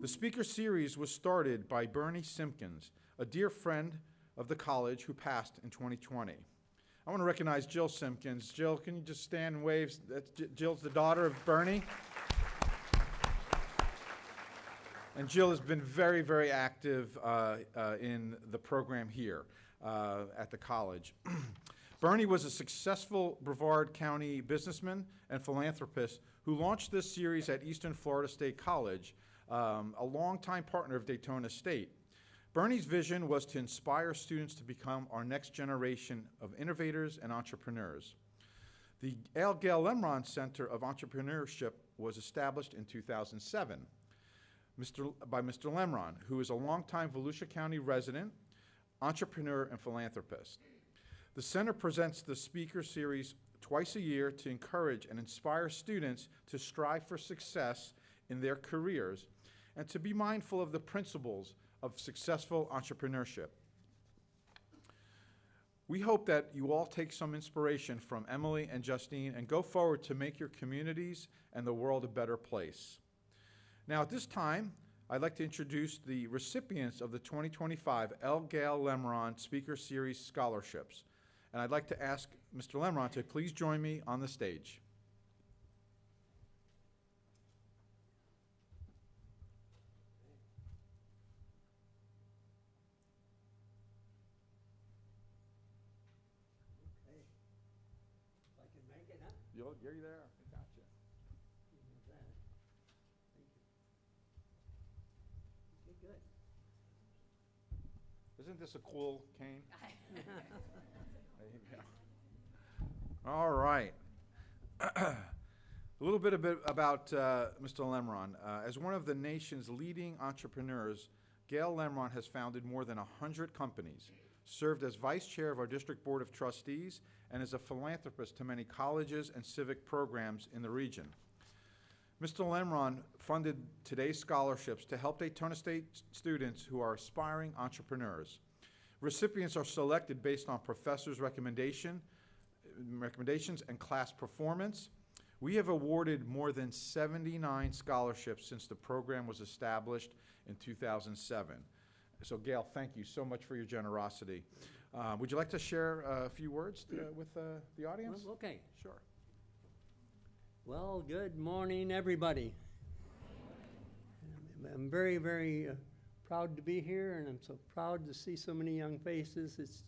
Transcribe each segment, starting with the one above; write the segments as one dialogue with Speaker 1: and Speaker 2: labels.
Speaker 1: The speaker series was started by Bernie Simpkins, a dear friend of the college who passed in 2020. I want to recognize Jill Simpkins. Jill, can you just stand and wave? Jill's the daughter of Bernie. And Jill has been very, very active in the program here at the college. Bernie was a successful Brevard County businessman and philanthropist who launched this series at Eastern Florida State College, a longtime partner of Daytona State. Bernie's vision was to inspire students to become our next generation of innovators and entrepreneurs. The Gail Lemerand Center of Entrepreneurship was established in 2007 by Mr. Lemerand, who is a longtime Volusia County resident, entrepreneur, and philanthropist. The center presents the speaker series twice a year to encourage and inspire students to strive for success in their careers and to be mindful of the principles of successful entrepreneurship. We hope that you all take some inspiration from Emily and Justine and go forward to make your communities and the world a better place. Now, at this time, I'd like to introduce the recipients of the 2025 L. Gail Lemerand Speaker Series scholarships. And I'd like to ask Mr. Lemerand to please join me on the stage.
Speaker 2: Okay. If I can make it, huh?
Speaker 1: You're there. Gotcha.
Speaker 2: Thank you. Okay, good.
Speaker 1: Isn't this a cool cane? There you go. All right. A little bit about Mr. Lemerand. As one of the nation's leading entrepreneurs, Gail Lemerand has founded more than 100 companies, served as vice chair of our district board of trustees, and is a philanthropist to many colleges and civic programs in the region. Mr. Lemerand funded today's scholarships to help Daytona State students who are aspiring entrepreneurs. Recipients are selected based on professors' recommendations and class performance. We have awarded more than 79 scholarships since the program was established in 2007. So, Gail, thank you so much for your generosity. Would you like to share a few words with the audience?
Speaker 2: Well, okay.
Speaker 1: Sure.
Speaker 2: Well, good morning, everybody. I'm very, very proud to be here, and I'm so proud to see so many young faces. It's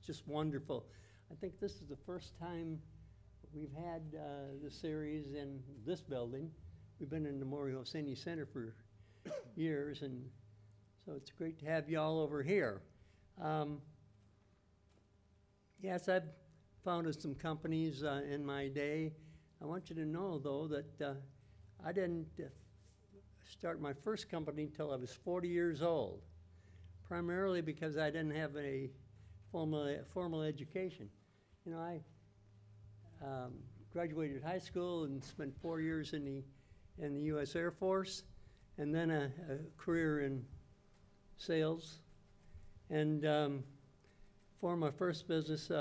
Speaker 2: just wonderful. I think this is the first time we've had the series in this building. We've been in the Memorial Senior Center for years, and so it's great to have you all over here. Yes, I've founded some companies in my day. I want you to know, though, that I didn't start my first company until I was 40 years old, primarily because I didn't have a formal education. You know, I graduated high school and spent 4 years in the U.S. Air Force, and then a career in sales, and formed my first business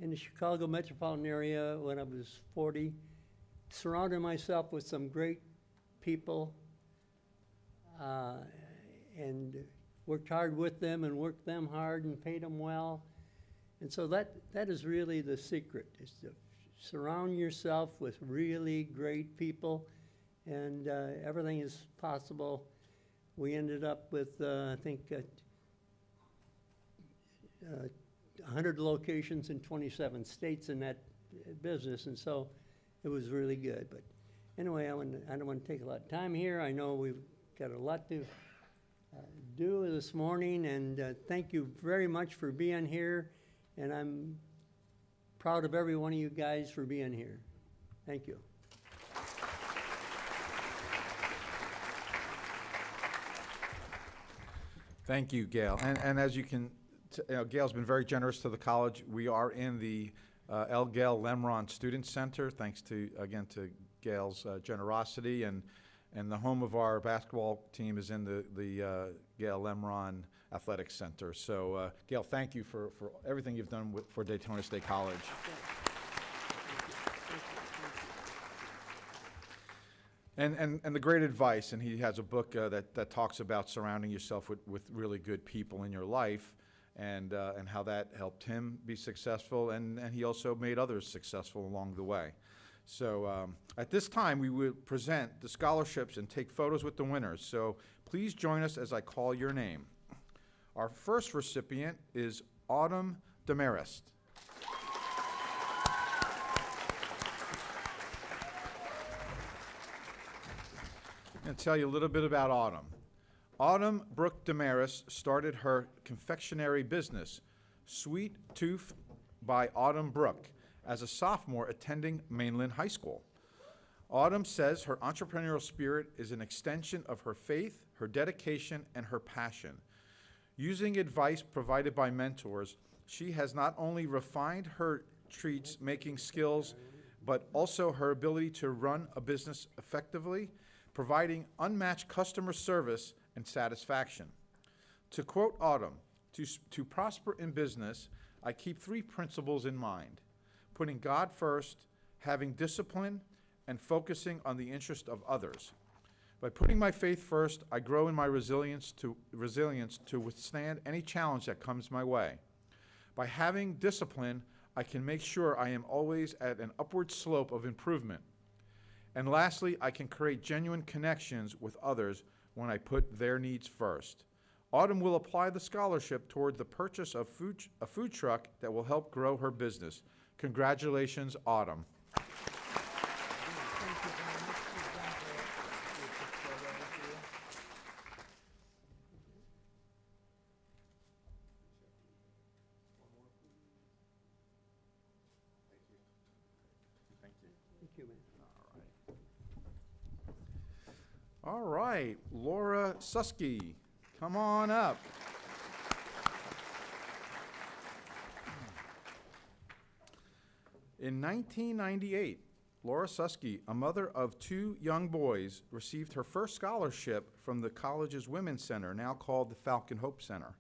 Speaker 2: in the Chicago metropolitan area when I was 40, surrounded myself with some great people and worked hard with them and worked them hard and paid them well. And so that is really the secret, is to surround yourself with really great people, and everything is possible. We ended up with, I think, 100 locations in 27 states in that business, and so it was really good. But anyway, I don't want to take a lot of time here. I know we've got a lot to do this morning, and thank you very much for being here, and I'm proud of every one of you guys for being here. Thank you.
Speaker 1: Thank you, Gail. And as you can, Gail's been very generous to the college. We are in the L. Gail Lemerand Student Center, thanks to, again, to Gail's generosity, and the home of our basketball team is in the Gail Lemerand Athletic Center. So, Gail, thank you for everything you've done for Daytona State College. And the great advice, and he has a book that talks about surrounding yourself with really good people in your life, and how that helped him be successful, and he also made others successful along the way. So at this time, we will present the scholarships and take photos with the winners. So please join us as I call your name. Our first recipient is Autumn Demarest. I'm going to tell you a little bit about Autumn. Autumn Brooke Demarest started her confectionery business, Sweet Tooth by Autumn Brooke, as a sophomore attending Mainland High School. Autumn says her entrepreneurial spirit is an extension of her faith, her dedication, and her passion. Using advice provided by mentors, she has not only refined her treats making skills, but also her ability to run a business effectively, providing unmatched customer service and satisfaction. To quote Autumn, to prosper in business, I keep 3 principles in mind: putting God first, having discipline, and focusing on the interest of others. By putting my faith first, I grow in my resilience to withstand any challenge that comes my way. By having discipline, I can make sure I am always at an upward slope of improvement. And lastly, I can create genuine connections with others when I put their needs first. Autumn will apply the scholarship toward the purchase of a food truck that will help grow her business. Congratulations, Autumn.
Speaker 2: Thank you, man.
Speaker 1: All right, Laura Susky, come on up. In 1998, Laura Susky, a mother of 2 young boys, received her first scholarship from the college's Women's Center, now called the Falcon Hope Center.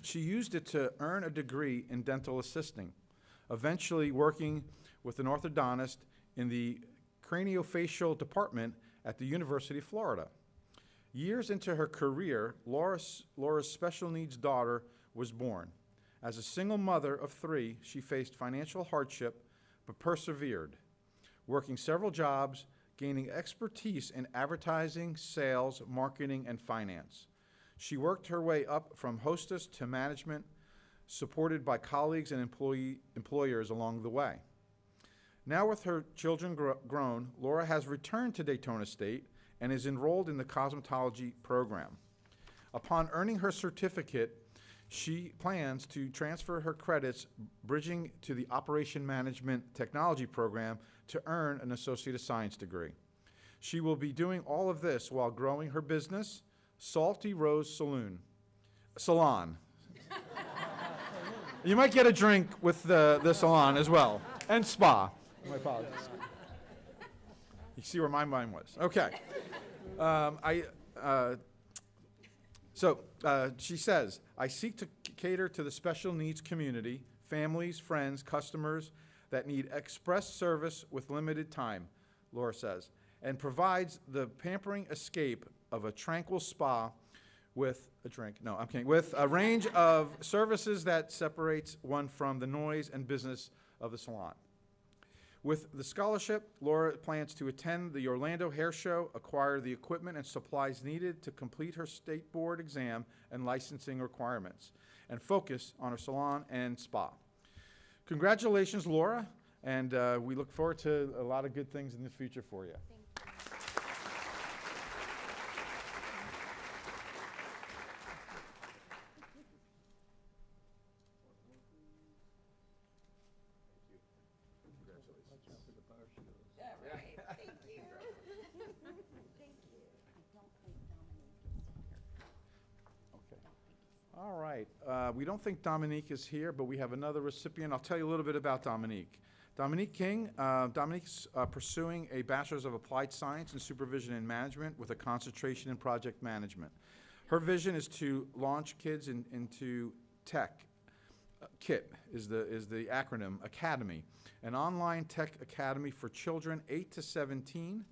Speaker 1: She used it to earn a degree in dental assisting, eventually working with an orthodontist in the craniofacial department at the University of Florida. Years into her career, Laura's special needs daughter was born. As a single mother of 3, she faced financial hardship but persevered, working several jobs, gaining expertise in advertising, sales, marketing, and finance. She worked her way up from hostess to management, supported by colleagues and employers along the way. Now with her children grown, Laura has returned to Daytona State and is enrolled in the cosmetology program. Upon earning her certificate, she plans to transfer her credits, bridging to the Operation Management Technology program to earn an Associate of Science degree. She will be doing all of this while growing her business, Salty Rose Salon. You might get a drink with the salon as well, and spa. My apologies. You see where my mind was. Okay. She says, I seek to cater to the special needs community, families, friends, customers that need express service with limited time, Laura says, and provides the pampering escape of a tranquil spa with a range of services that separates one from the noise and business of the salon. With the scholarship, Laura plans to attend the Orlando Hair Show, acquire the equipment and supplies needed to complete her state board exam and licensing requirements, and focus on her salon and spa. Congratulations, Laura, and we look forward to a lot of good things in the future for you. All right. We don't think Dominique is here, but we have another recipient. I'll tell you a little bit about Dominique. Dominique King. Dominique's pursuing a Bachelor's of Applied Science in Supervision and Management with a concentration in project management. Her vision is to launch kids into tech. KIT is the acronym, Academy, an online tech academy for children 8 to 17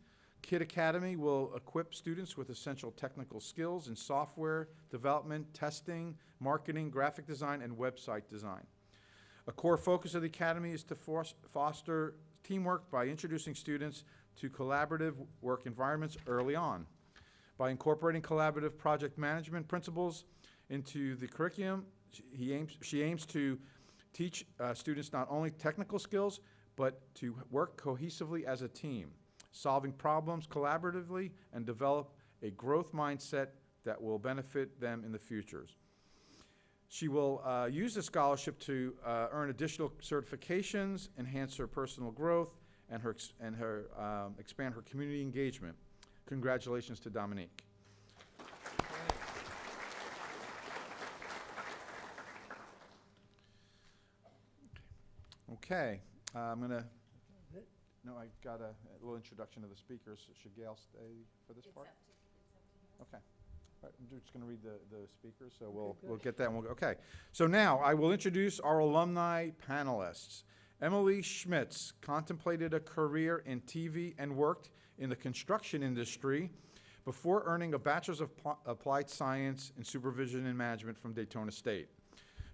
Speaker 1: Kid Academy will equip students with essential technical skills in software development, testing, marketing, graphic design, and website design. A core focus of the Academy is to foster teamwork by introducing students to collaborative work environments early on. By incorporating collaborative project management principles into the curriculum, she aims to teach students not only technical skills, but to work cohesively as a team, solving problems collaboratively, and develop a growth mindset that will benefit them in the future. She will use the scholarship to earn additional certifications, enhance her personal growth, and expand her community engagement. Congratulations to Dominique. Okay, I'm gonna. No, I got a little introduction to the speakers. Should Gail stay for this part? Okay. All right, I'm just going to read the speakers, so we'll get that. And we'll go. Okay. So now I will introduce our alumni panelists. Emily Schmitz contemplated a career in TV and worked in the construction industry before earning a Bachelor's of Applied Science in Supervision and Management from Daytona State.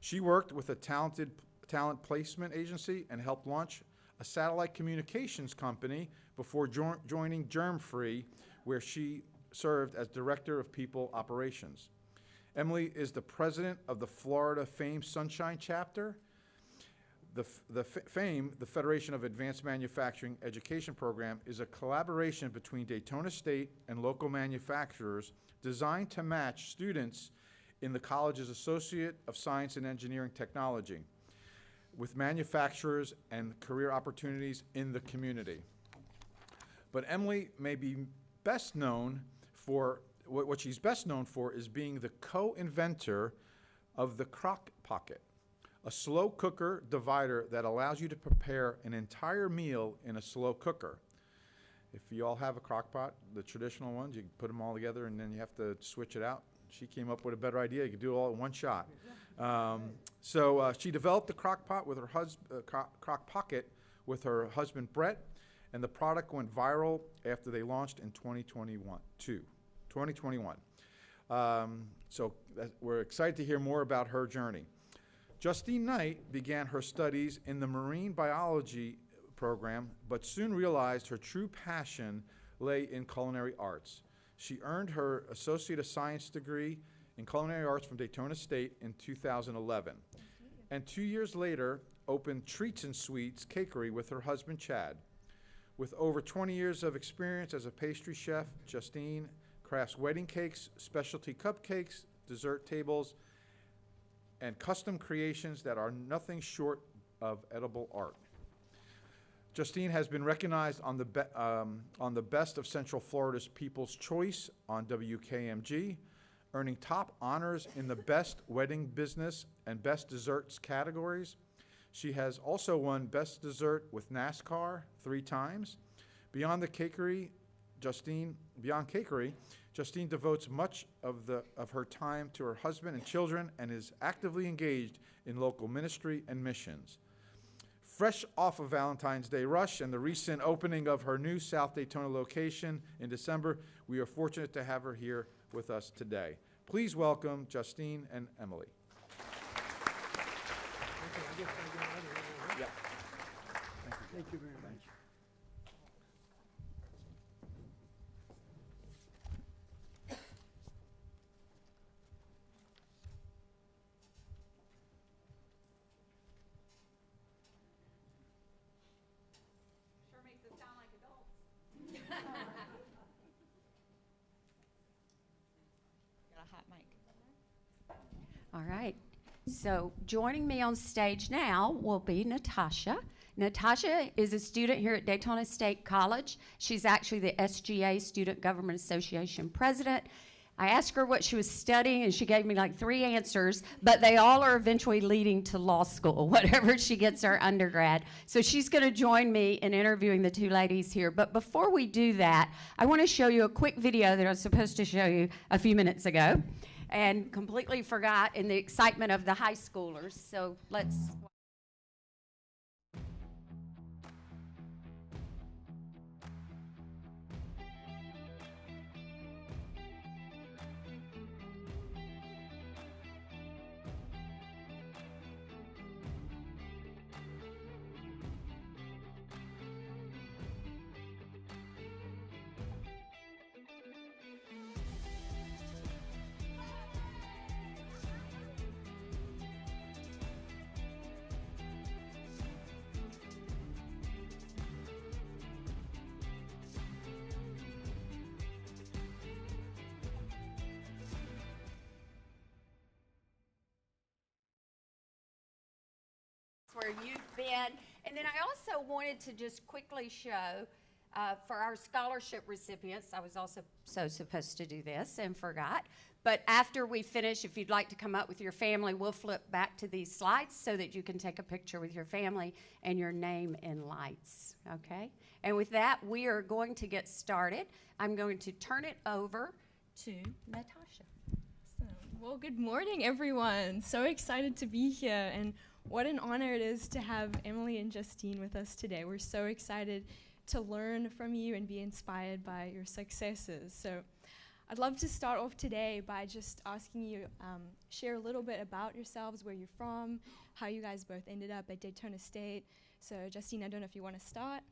Speaker 1: She worked with a talent placement agency and helped launch a satellite communications company before joining Germfree, where she served as Director of People Operations. Emily is the president of the Florida FAME Sunshine Chapter. The FAME, the Federation of Advanced Manufacturing Education Program, is a collaboration between Daytona State and local manufacturers designed to match students in the college's Associate of Science and Engineering Technology with manufacturers and career opportunities in the community. But Emily may be best known for, what she's best known for is being the co-inventor of the Crock Pocket, a slow cooker divider that allows you to prepare an entire meal in a slow cooker. If you all have a crock pot, the traditional ones, you can put them all together and then you have to switch it out. She came up with a better idea. You could do it all in one shot. So she developed the crock pot with her crock pocket with her husband Brett, and the product went viral after they launched in 2021. So we're excited to hear more about her journey. Justine Knight began her studies in the marine biology program, but soon realized her true passion lay in culinary arts. She earned her Associate of Science degree in Culinary Arts from Daytona State in 2011. And 2 years later, opened Treats and Sweets Cakery with her husband, Chad. With over 20 years of experience as a pastry chef, Justine crafts wedding cakes, specialty cupcakes, dessert tables, and custom creations that are nothing short of edible art. Justine has been recognized on the Best of Central Florida's People's Choice on WKMG, earning top honors in the Best Wedding Business and Best Desserts categories. She has also won Best Dessert with NASCAR 3 times. Beyond Cakery, Justine devotes much of her time to her husband and children and is actively engaged in local ministry and missions. Fresh off of Valentine's Day rush and the recent opening of her new South Daytona location in December, we are fortunate to have her here with us today. Please welcome Justine and Emily.
Speaker 2: Yeah. Thank you very much.
Speaker 3: Sure makes us sound like adults. Got a hot mic. All right. So joining me on stage now will be Natasha. Natasha is a student here at Daytona State College. She's actually the SGA Student Government Association president. I asked her what she was studying, and she gave me like 3 answers, but they all are eventually leading to law school, whatever she gets her undergrad. So she's going to join me in interviewing the 2 ladies here. But before we do that, I want to show you a quick video that I was supposed to show you a few minutes ago and completely forgot in the excitement of the high schoolers. So let's... where you've been. And then I also wanted to just quickly show for our scholarship recipients, I was also supposed to do this and forgot. But after we finish, if you'd like to come up with your family, we'll flip back to these slides so that you can take a picture with your family and your name in lights, okay? And with that, we are going to get started. I'm going to turn it over to Natasha.
Speaker 4: Well, good morning, everyone. So excited to be here, and what an honor it is to have Emily and Justine with us today. We're so excited to learn from you and be inspired by your successes. So I'd love to start off today by just asking you share a little bit about yourselves, where you're from, how you guys both ended up at Daytona State. So Justine, I don't know if you want to start.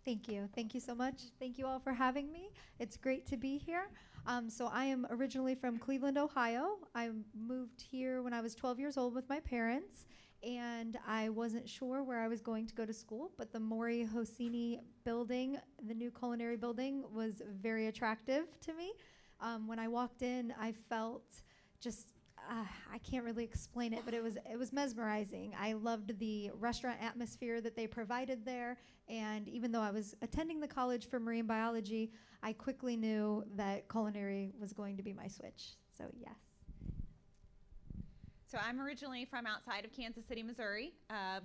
Speaker 5: Thank you. Thank you so much. Thank you all for having me. It's great to be here. So I am originally from Cleveland, Ohio. I moved here when I was 12 years old with my parents, and I wasn't sure where I was going to go to school, but the Maury Hosini building, the new culinary building, was very attractive to me. When I walked in, I felt just I can't really explain it, but it was mesmerizing. I loved the restaurant atmosphere that they provided there, and even though I was attending the college for marine biology, I quickly knew that culinary was going to be my switch. So yes.
Speaker 6: So I'm originally from outside of Kansas City, Missouri,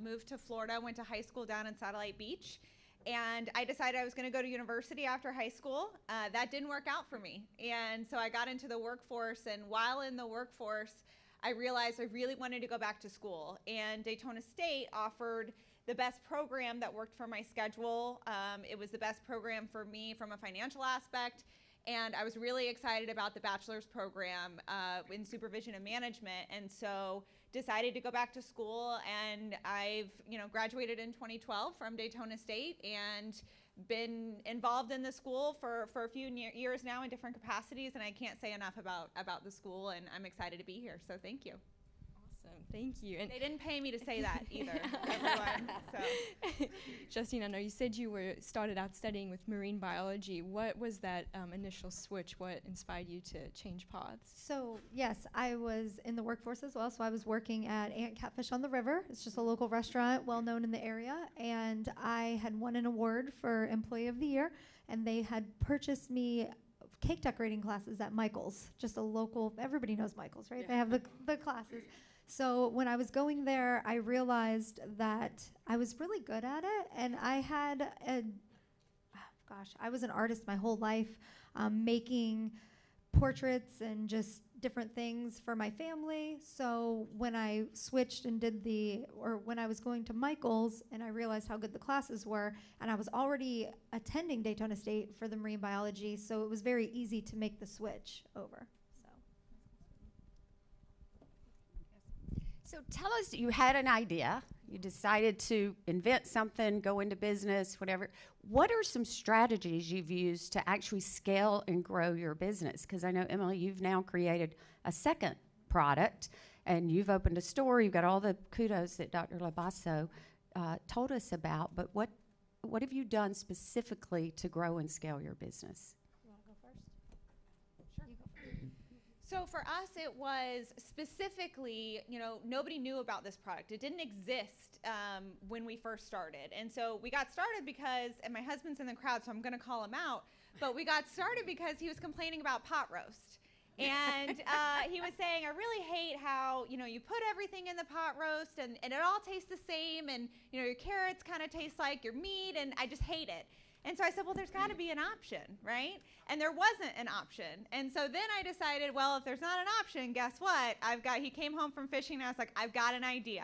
Speaker 6: moved to Florida, went to high school down in Satellite Beach, and I decided I was going to go to university after high school. That didn't work out for me, and so I got into the workforce, and while in the workforce, I realized I really wanted to go back to school, and Daytona State offered the best program that worked for my schedule. It was the best program for me from a financial aspect, and I was really excited about the bachelor's program in supervision and management, and so decided to go back to school. And I've graduated in 2012 from Daytona State and been involved in the school for a few years now in different capacities, and I can't say enough about the school, and I'm excited to be here, so thank you.
Speaker 4: Awesome, thank you. And
Speaker 6: they didn't pay me to say that either, everyone. So.
Speaker 4: Justine, I know you said you started out studying with marine biology. What was that initial switch? What inspired you to change paths?
Speaker 5: So yes, I was in the workforce as well. So I was working at Aunt Catfish on the River. It's just a local restaurant, well known in the area, and I had won an award for Employee of the Year, and they had purchased me cake decorating classes at Michael's, just a local. Everybody knows Michael's, right?
Speaker 6: Yeah.
Speaker 5: They have the classes. So when I was going there, I realized that I was really good at it, and I had I was an artist my whole life, making portraits and just different things for my family. So when I switched and when I was going to Michael's and I realized how good the classes were, and I was already attending Daytona State for the marine biology, so it was very easy to make the switch over.
Speaker 3: So tell us, you had an idea, you decided to invent something, go into business, whatever. What are some strategies you've used to actually scale and grow your business? Because I know, Emily, you've now created a second product, and you've opened a store. You've got all the kudos that Dr. Labasso told us about, but what have you done specifically to grow and scale your business?
Speaker 5: You want to go first?
Speaker 6: Sure. You go first. So for us, it was specifically, nobody knew about this product. It didn't exist when we first started. And so we got started because, and my husband's in the crowd, so I'm going to call him out, but we got started because he was complaining about pot roast. And he was saying, I really hate how, you put everything in the pot roast and it all tastes the same, and, your carrots kind of taste like your meat, and I just hate it. And so I said, well, there's got to be an option, right? And there wasn't an option. And so then I decided, well, if there's not an option, guess what? He came home from fishing, and I was like, I've got an idea.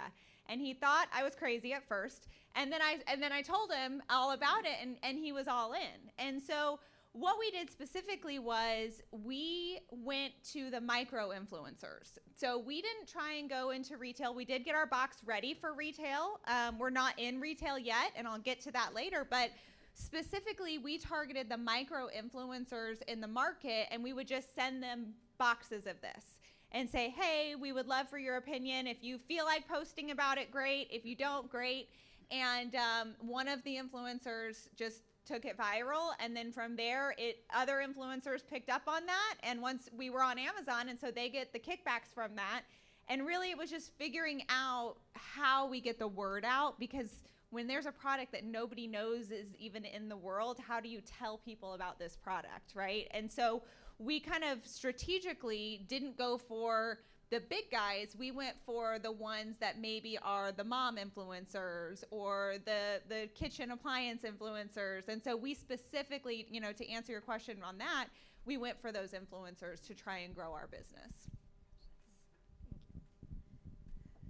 Speaker 6: And he thought I was crazy at first. And then I told him all about it, and he was all in. And so what we did specifically was we went to the micro influencers. So we didn't try and go into retail. We did get our box ready for retail. We're not in retail yet, and I'll get to that later. But specifically, we targeted the micro influencers in the market, and we would just send them boxes of this and say, hey, we would love for your opinion. If you feel like posting about it, great. If you don't, great. And one of the influencers just took it viral, and then from there, other influencers picked up on that, and once we were on Amazon, and so they get the kickbacks from that. And really it was just figuring out how we get the word out, because when there's a product that nobody knows is even in the world, how do you tell people about this product, right? And so we kind of strategically didn't go for the big guys. We went for the ones that maybe are the mom influencers or the kitchen appliance influencers. And so we specifically, you know, to answer your question on that, we went for those influencers to try and grow our business.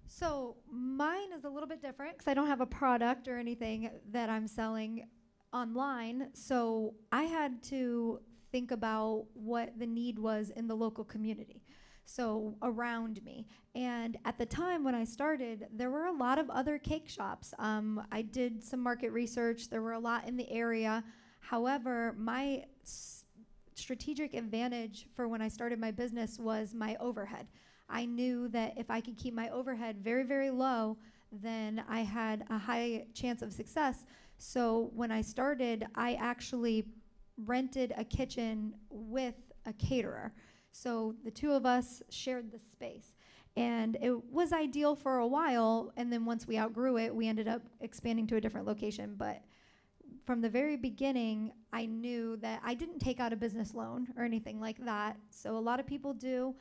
Speaker 5: So mine is a little bit different because I don't have a product or anything that I'm selling online. So I had to think about what the need was in the local community, so around me. And at the time when I started, there were a lot of other cake shops. I did some market research. There were a lot in the area. However, my strategic advantage for when I started my business was my overhead. I knew that if I could keep my overhead very, very low, then I had a high chance of success. So when I started, I actually rented a kitchen with a caterer. So the two of us shared the space. And it was ideal for a while, and then once we outgrew it, we ended up expanding to a different location. But from the very beginning, I knew that I didn't take out a business loan or anything like that. So a lot of people do.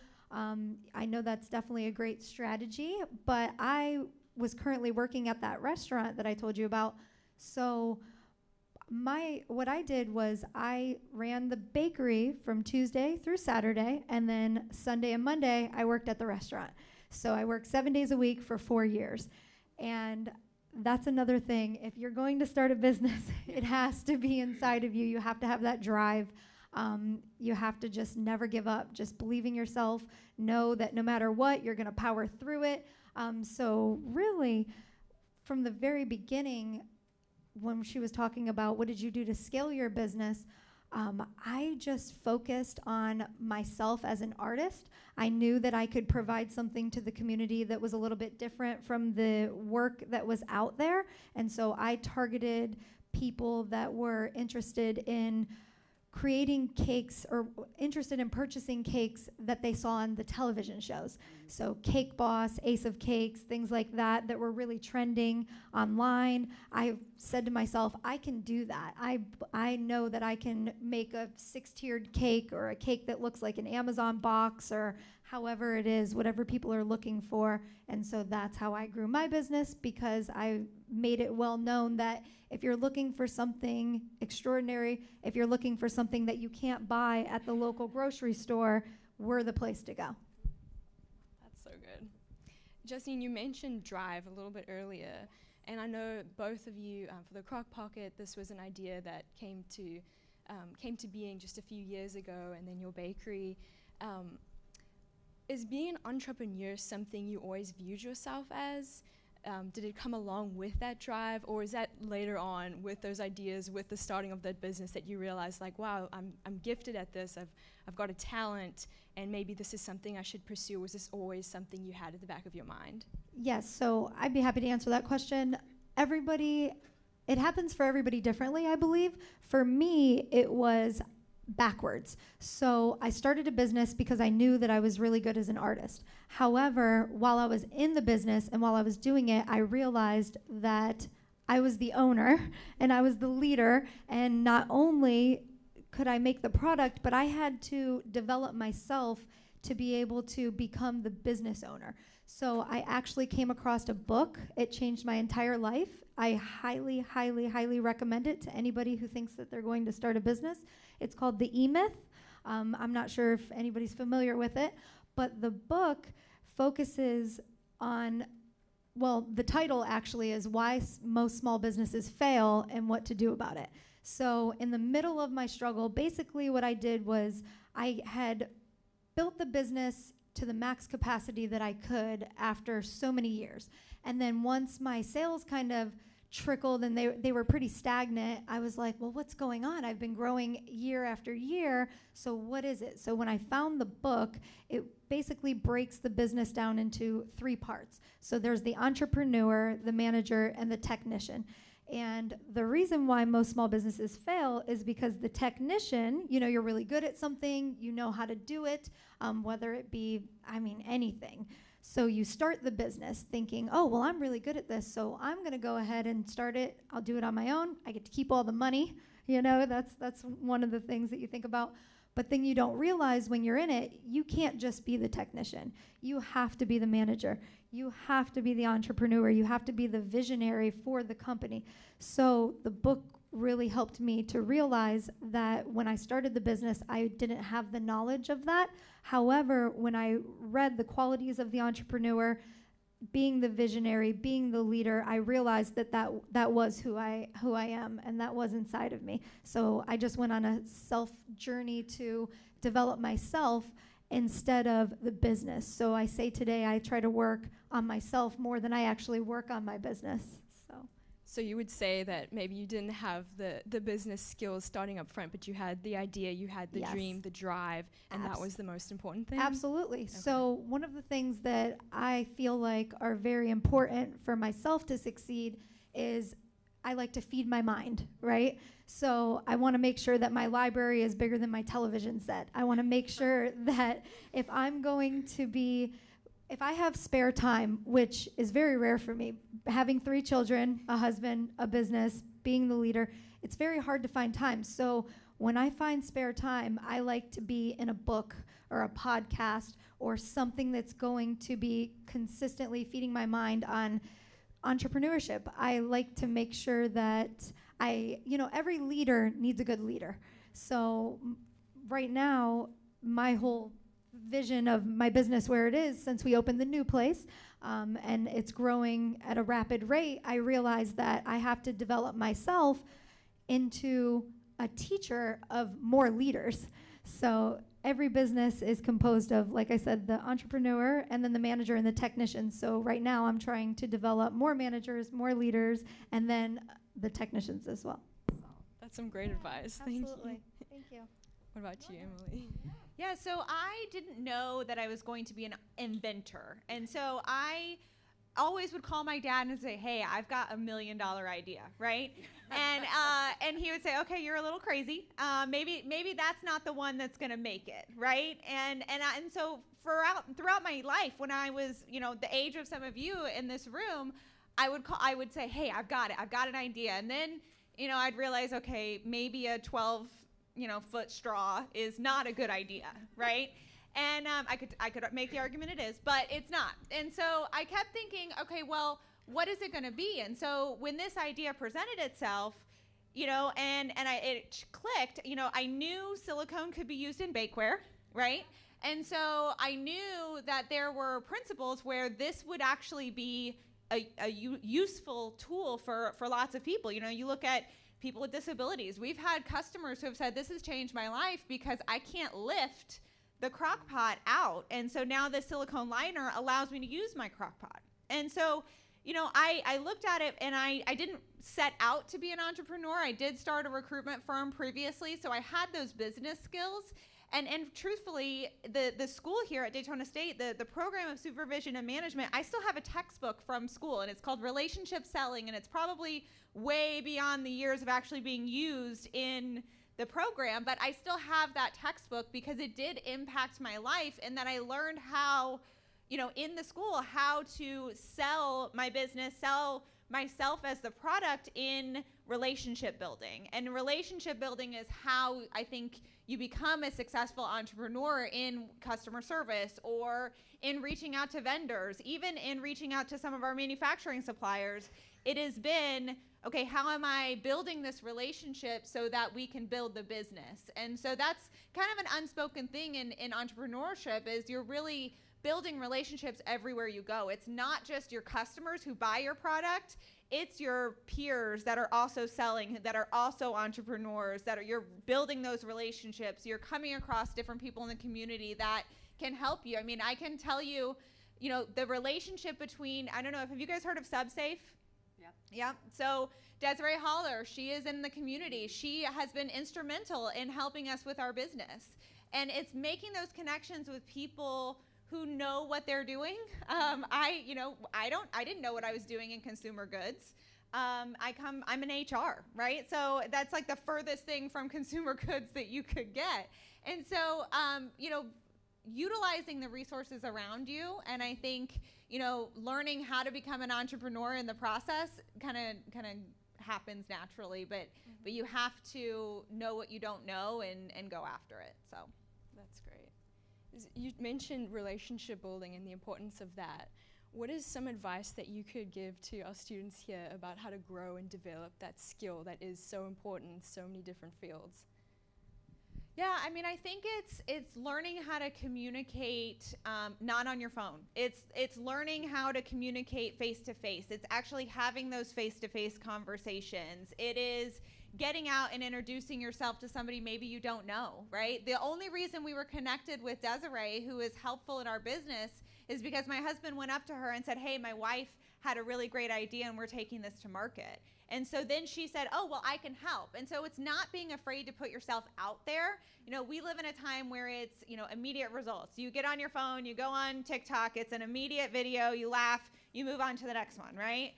Speaker 5: I know that's definitely a great strategy, but I was currently working at that restaurant that I told you about. So what I did was I ran the bakery from Tuesday through Saturday, and then Sunday and Monday I worked at the restaurant. So I worked 7 days a week for 4 years. And that's another thing. If you're going to start a business, it has to be inside of you. You have to have that drive. You have to just never give up. Just believe in yourself. Know that no matter what, you're going to power through it. So really, from the very beginning, when she was talking about what did you do to scale your business, I just focused on myself as an artist. I knew that I could provide something to the community that was a little bit different from the work that was out there. And so I targeted people that were interested in creating cakes or interested in purchasing cakes that they saw on the television shows. So Cake Boss, Ace of Cakes, things like that that were really trending online. I said to myself, I can do that. I know that I can make a 6-tiered cake or a cake that looks like an Amazon box or however it is, whatever people are looking for. And so that's how I grew my business, because I made it well known that if you're looking for something extraordinary, if you're looking for something that you can't buy at the local grocery store, we're the place to go.
Speaker 4: That's so good. Justine, you mentioned drive a little bit earlier, and I know both of you, for the Crock Pocket, this was an idea that came to being just a few years ago, and then your bakery. Is being an entrepreneur something you always viewed yourself as? Did it come along with that drive, or is that later on with those ideas, with the starting of that business, that you realized, like, wow, I'm gifted at this, I've got a talent, and maybe this is something I should pursue? Was this always something you had at the back of your mind?
Speaker 5: Yes, so I'd be happy to answer that question. It happens for everybody differently, I believe. For me, it was backwards. So I started a business because I knew that I was really good as an artist. However, while I was in the business and while I was doing it, I realized that I was the owner and I was the leader, and not only could I make the product, but I had to develop myself to be able to become the business owner. So I actually came across a book. It changed my entire life. I highly, highly, highly recommend it to anybody who thinks that they're going to start a business. It's called The E-Myth. I'm not sure if anybody's familiar with it, but the book focuses on, well, the title actually is Why Most Small Businesses Fail and What to Do About It. So in the middle of my struggle, basically what I did was I had built the business to the max capacity that I could after so many years. And then once my sales kind of trickled and they were pretty stagnant, I was like, well, what's going on? I've been growing year after year, so what is it? So when I found the book, it basically breaks the business down into 3 parts. So there's the entrepreneur, the manager, and the technician. And the reason why most small businesses fail is because the technician, you're really good at something, you know how to do it, whether it be, anything. So you start the business thinking, oh, well, I'm really good at this, so I'm going to go ahead and start it. I'll do it on my own. I get to keep all the money. That's one of the things that you think about. But then you don't realize when you're in it, you can't just be the technician. You have to be the manager. You have to be the entrepreneur. You have to be the visionary for the company. So the book really helped me to realize that when I started the business, I didn't have the knowledge of that. However, when I read the qualities of the entrepreneur, being the visionary, being the leader, I realized that was who I am, and that was inside of me. So I just went on a self journey to develop myself instead of the business. So I say today I try to work on myself more than I actually work on my business.
Speaker 4: So you would say that maybe you didn't have the business skills starting up front, but you had the idea, you had the dream, the drive, and that was the most important thing?
Speaker 5: Absolutely.
Speaker 4: Okay.
Speaker 5: So one of the things that I feel like are very important for myself to succeed is I like to feed my mind, right? So I want to make sure that my library is bigger than my television set. I want to make sure that if I have spare time, which is very rare for me, having 3 children, a husband, a business, being the leader, it's very hard to find time. So when I find spare time, I like to be in a book or a podcast or something that's going to be consistently feeding my mind on entrepreneurship. I like to make sure that every leader needs a good leader. So right now, my whole vision of my business where it is, since we opened the new place and it's growing at a rapid rate, I realized that I have to develop myself into a teacher of more leaders. So every business is composed of, like I said, the entrepreneur and then the manager and the technician. So right now I'm trying to develop more managers, more leaders, and then the technicians as well.
Speaker 4: That's some great advice.
Speaker 5: Absolutely.
Speaker 4: Thank you.
Speaker 5: Thank you.
Speaker 4: What about you, Emily?
Speaker 6: Yeah, so I didn't know that I was going to be an inventor. And so I always would call my dad and say, hey, I've got $1 million idea, right? And he would say, okay, you're a little crazy. Maybe that's not the one that's going to make it, right? And so throughout my life, when I was, the age of some of you in this room, I would say, hey, I've got it. I've got an idea. And then, I'd realize, okay, maybe a 12-foot straw is not a good idea, right? And I could make the argument it is, but it's not. And so I kept thinking, okay, well, what is it going to be? And so when this idea presented itself, it clicked, I knew silicone could be used in bakeware, right? And so I knew that there were principles where this would actually be a useful tool for lots of people. You look at people with disabilities. We've had customers who have said, this has changed my life because I can't lift the crock pot out. And so now the silicone liner allows me to use my crock pot. And so, I looked at it and I didn't set out to be an entrepreneur. I did start a recruitment firm previously. So I had those business skills. And truthfully, the school here at Daytona State, the program of supervision and management, I still have a textbook from school, and it's called Relationship Selling, and it's probably way beyond the years of actually being used in the program, but I still have that textbook because it did impact my life, and that I learned how, in the school, how to sell my business, sell myself as the product in relationship building. And relationship building is how I think you become a successful entrepreneur in customer service or in reaching out to vendors, even in reaching out to some of our manufacturing suppliers. It has been, okay, how am I building this relationship so that we can build the business? And so that's kind of an unspoken thing in entrepreneurship, is you're really building relationships everywhere you go. It's not just your customers who buy your product, it's your peers that are also selling, that are also entrepreneurs, you're building those relationships. You're coming across different people in the community that can help you. I mean, I can tell you, the relationship between, I don't know, have you guys heard of SubSafe? Yeah. So Desiree Haller, she is in the community. She has been instrumental in helping us with our business. And it's making those connections with people who know what they're doing. I didn't know what I was doing in consumer goods. I'm in HR, right? So that's like the furthest thing from consumer goods that you could get. And so, utilizing the resources around you. And I think, learning how to become an entrepreneur in the process kind of happens naturally, but you have to know what you don't know and go after it. So
Speaker 4: That's great. You mentioned relationship building and the importance of that. What is some advice that you could give to our students here about how to grow and develop that skill that is so important in so many different fields?
Speaker 6: yeah, I mean, I think it's learning how to communicate not on your phone. It's learning how to communicate face to face. It's actually having those face to face conversations. It is getting out and introducing yourself to somebody maybe you don't know, right? The only reason we were connected with Desiree, who is helpful in our business, is because my husband went up to her and said, hey, my wife had a really great idea and we're taking this to market. And so then she said, oh, well, I can help. And so it's not being afraid to put yourself out there. We live in a time where it's, immediate results. You get on your phone, you go on TikTok, it's an immediate video, you laugh, you move on to the next one, right?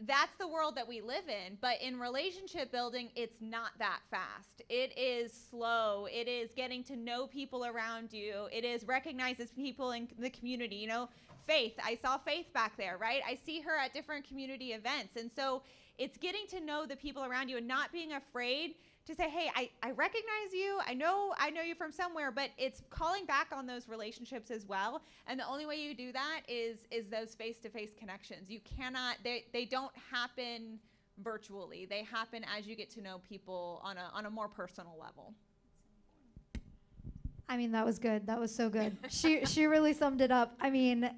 Speaker 6: That's the world that we live in. But in relationship building, it's not that fast. It is slow. It is getting to know people around you. It is recognizes people in the community. Faith, I saw Faith back there, right? I see her at different community events. And so it's getting to know the people around you and not being afraid to say, hey, I recognize you. I know you from somewhere, but it's calling back on those relationships as well. And the only way you do that is those face-to-face connections. You cannot, they don't happen virtually. They happen as you get to know people on a more personal level.
Speaker 5: I mean, that was good. That was so good. She really summed it up. I mean,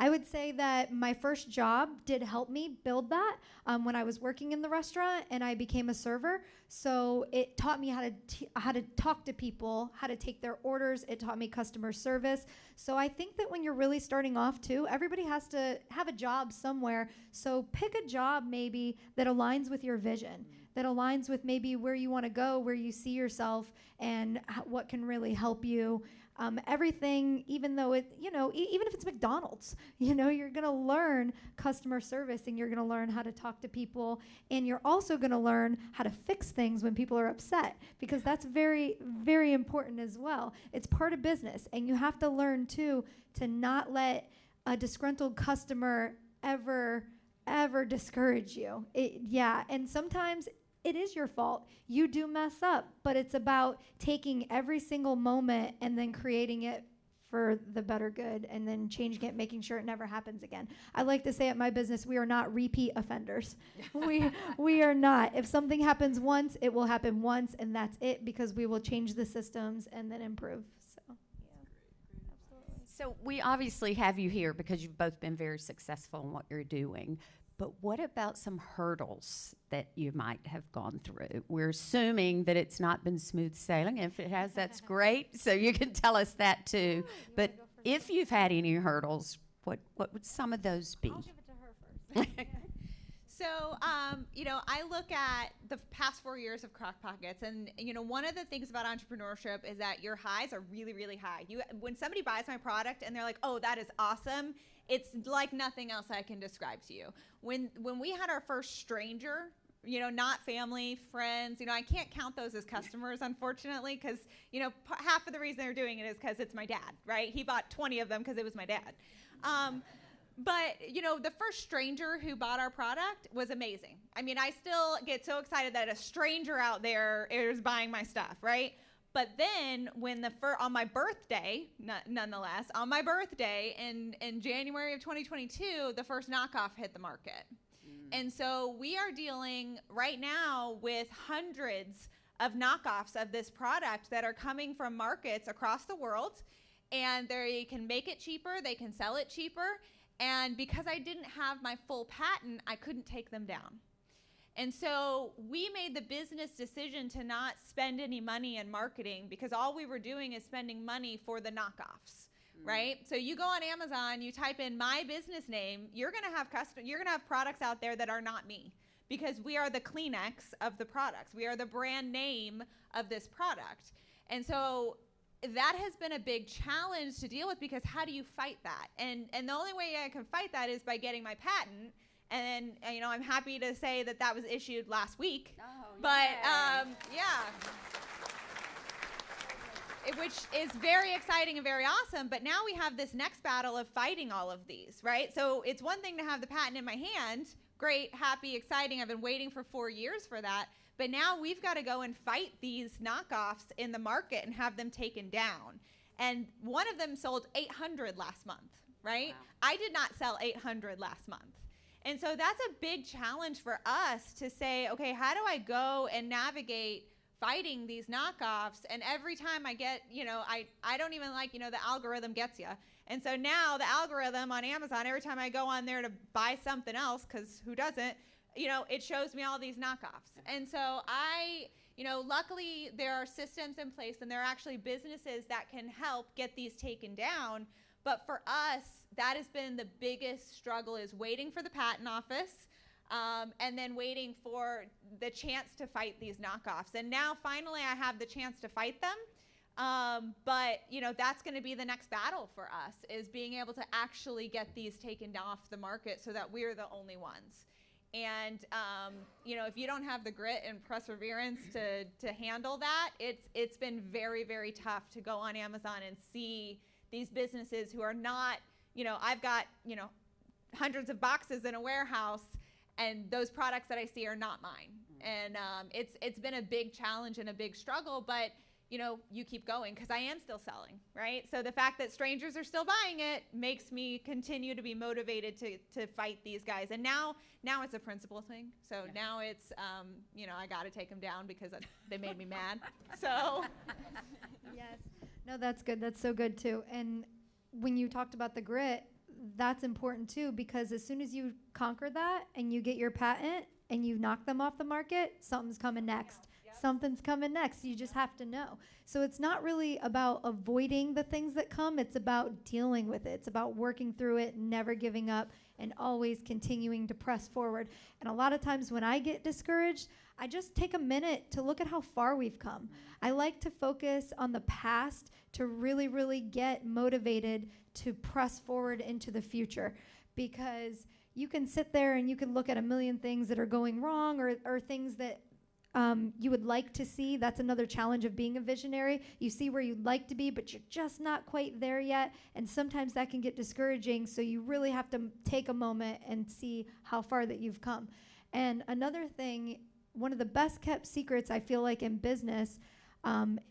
Speaker 5: I would say that my first job did help me build that when I was working in the restaurant and I became a server. So it taught me how to talk to people, how to take their orders. It taught me customer service. So I think that when you're really starting off too, everybody has to have a job somewhere. So pick a job maybe that aligns with your vision, that aligns with maybe where you want to go, where you see yourself, and what can really help you. Everything, even though even if it's McDonald's, you're going to learn customer service and you're going to learn how to talk to people. And you're also going to learn how to fix things when people are upset, because that's very, very important as well. It's part of business. And you have to learn too, to not let a disgruntled customer ever discourage you. And sometimes it is your fault. You do mess up, but it's about taking every single moment and then creating it for the better good and then changing it, making sure it never happens again. I like to say at my business, we are not repeat offenders. we are not. If something happens once, it will happen once, and that's it, because we will change the systems and then improve.
Speaker 3: So we obviously have you here because you've both been very successful in what you're doing. But what about some hurdles that you might have gone through? We're assuming that it's not been smooth sailing. If it has, that's great. So you can tell us that too. But if you've had any hurdles, what would some of those be?
Speaker 5: I'll give it to her first.
Speaker 6: So, I look at the past 4 years of Crock Pockets, and, one of the things about entrepreneurship is that your highs are really, really high. When somebody buys my product and they're like, oh, that is awesome, it's like nothing else I can describe to you. When we had our first stranger, not family, friends, I can't count those as customers, unfortunately, because, half of the reason they're doing it is because it's my dad, right? He bought 20 of them because it was my dad. But, the first stranger who bought our product was amazing. I mean, I still get so excited that a stranger out there is buying my stuff, right? But then when on my birthday, nonetheless, on my birthday in January of 2022, the first knockoff hit the market. And so we are dealing right now with hundreds of knockoffs of this product that are coming from markets across the world, and they can make it cheaper, they can sell it cheaper. And because I didn't have my full patent, I couldn't take them down. And so we made the business decision to not spend any money in marketing, because all we were doing is spending money for the knockoffs, right? So you go on Amazon, you type in my business name, you're going to have products out there that are not me, because we are the Kleenex of the products. We are the brand name of this product. And so that has been a big challenge to deal with, because how do you fight that? And the only way I can fight that is by getting my patent. And I'm happy to say that was issued last week. Oh, but yeah. which is very exciting and very awesome. But now we have this next battle of fighting all of these, right? So it's one thing to have the patent in my hand. Great, happy, exciting. I've been waiting for 4 years for that. But now we've got to go and fight these knockoffs in the market and have them taken down. And one of them sold 800 last month, right? Wow. I did not sell 800 last month. And so that's a big challenge for us to say, okay, how do I go and navigate fighting these knockoffs? And every time I get, I don't even like, the algorithm gets you. And so now the algorithm on Amazon, every time I go on there to buy something else, because who doesn't, it shows me all these knockoffs. And so luckily there are systems in place and there are actually businesses that can help get these taken down. But for us, that has been the biggest struggle, is waiting for the patent office and then waiting for the chance to fight these knockoffs. And now finally I have the chance to fight them. But that's going to be the next battle for us, is being able to actually get these taken off the market so that we're the only ones. And if you don't have the grit and perseverance to handle that, it's been very, very tough to go on Amazon and see these businesses who are not, I've got, hundreds of boxes in a warehouse, and those products that I see are not mine. And it's been a big challenge and a big struggle, but you keep going, because I am still selling, right? So the fact that strangers are still buying it makes me continue to be motivated to fight these guys. And now it's a principle thing. So now it's, I got to take them down because they made me mad. So.
Speaker 5: Yes. No, that's good. That's so good too. And when you talked about the grit, that's important too, because as soon as you conquer that and you get your patent and you knock them off the market, something's coming next. Something's coming next. You just have to know. So it's not really about avoiding the things that come. It's about dealing with it. It's about working through it, never giving up, and always continuing to press forward. And a lot of times when I get discouraged, I just take a minute to look at how far we've come. I like to focus on the past to really, really get motivated to press forward into the future, because you can sit there and you can look at a million things that are going wrong, or things that you would like to see. That's another challenge of being a visionary. You see where you'd like to be, but you're just not quite there yet. And sometimes that can get discouraging. So you really have to take a moment and see how far that you've come. And another thing, one of the best kept secrets I feel like in business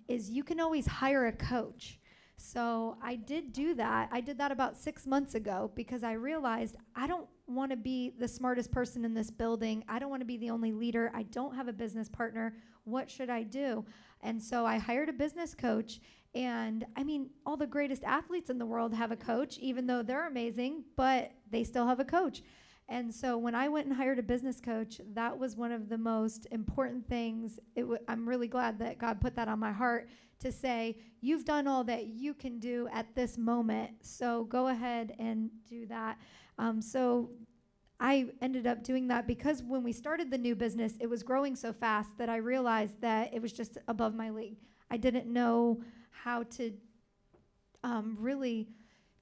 Speaker 5: is you can always hire a coach. So I did do that. I did that about 6 months ago, because I realized I don't want to be the smartest person in this building. I don't want to be the only leader. I don't have a business partner. What should I do? And so I hired a business coach. And I mean, all the greatest athletes in the world have a coach, even though they're amazing, but they still have a coach. And so when I went and hired a business coach, that was one of the most important things. I'm really glad that God put that on my heart, to say, you've done all that you can do at this moment, so go ahead and do that. So I ended up doing that because when we started the new business, it was growing so fast that I realized that it was just above my league. I didn't know how to really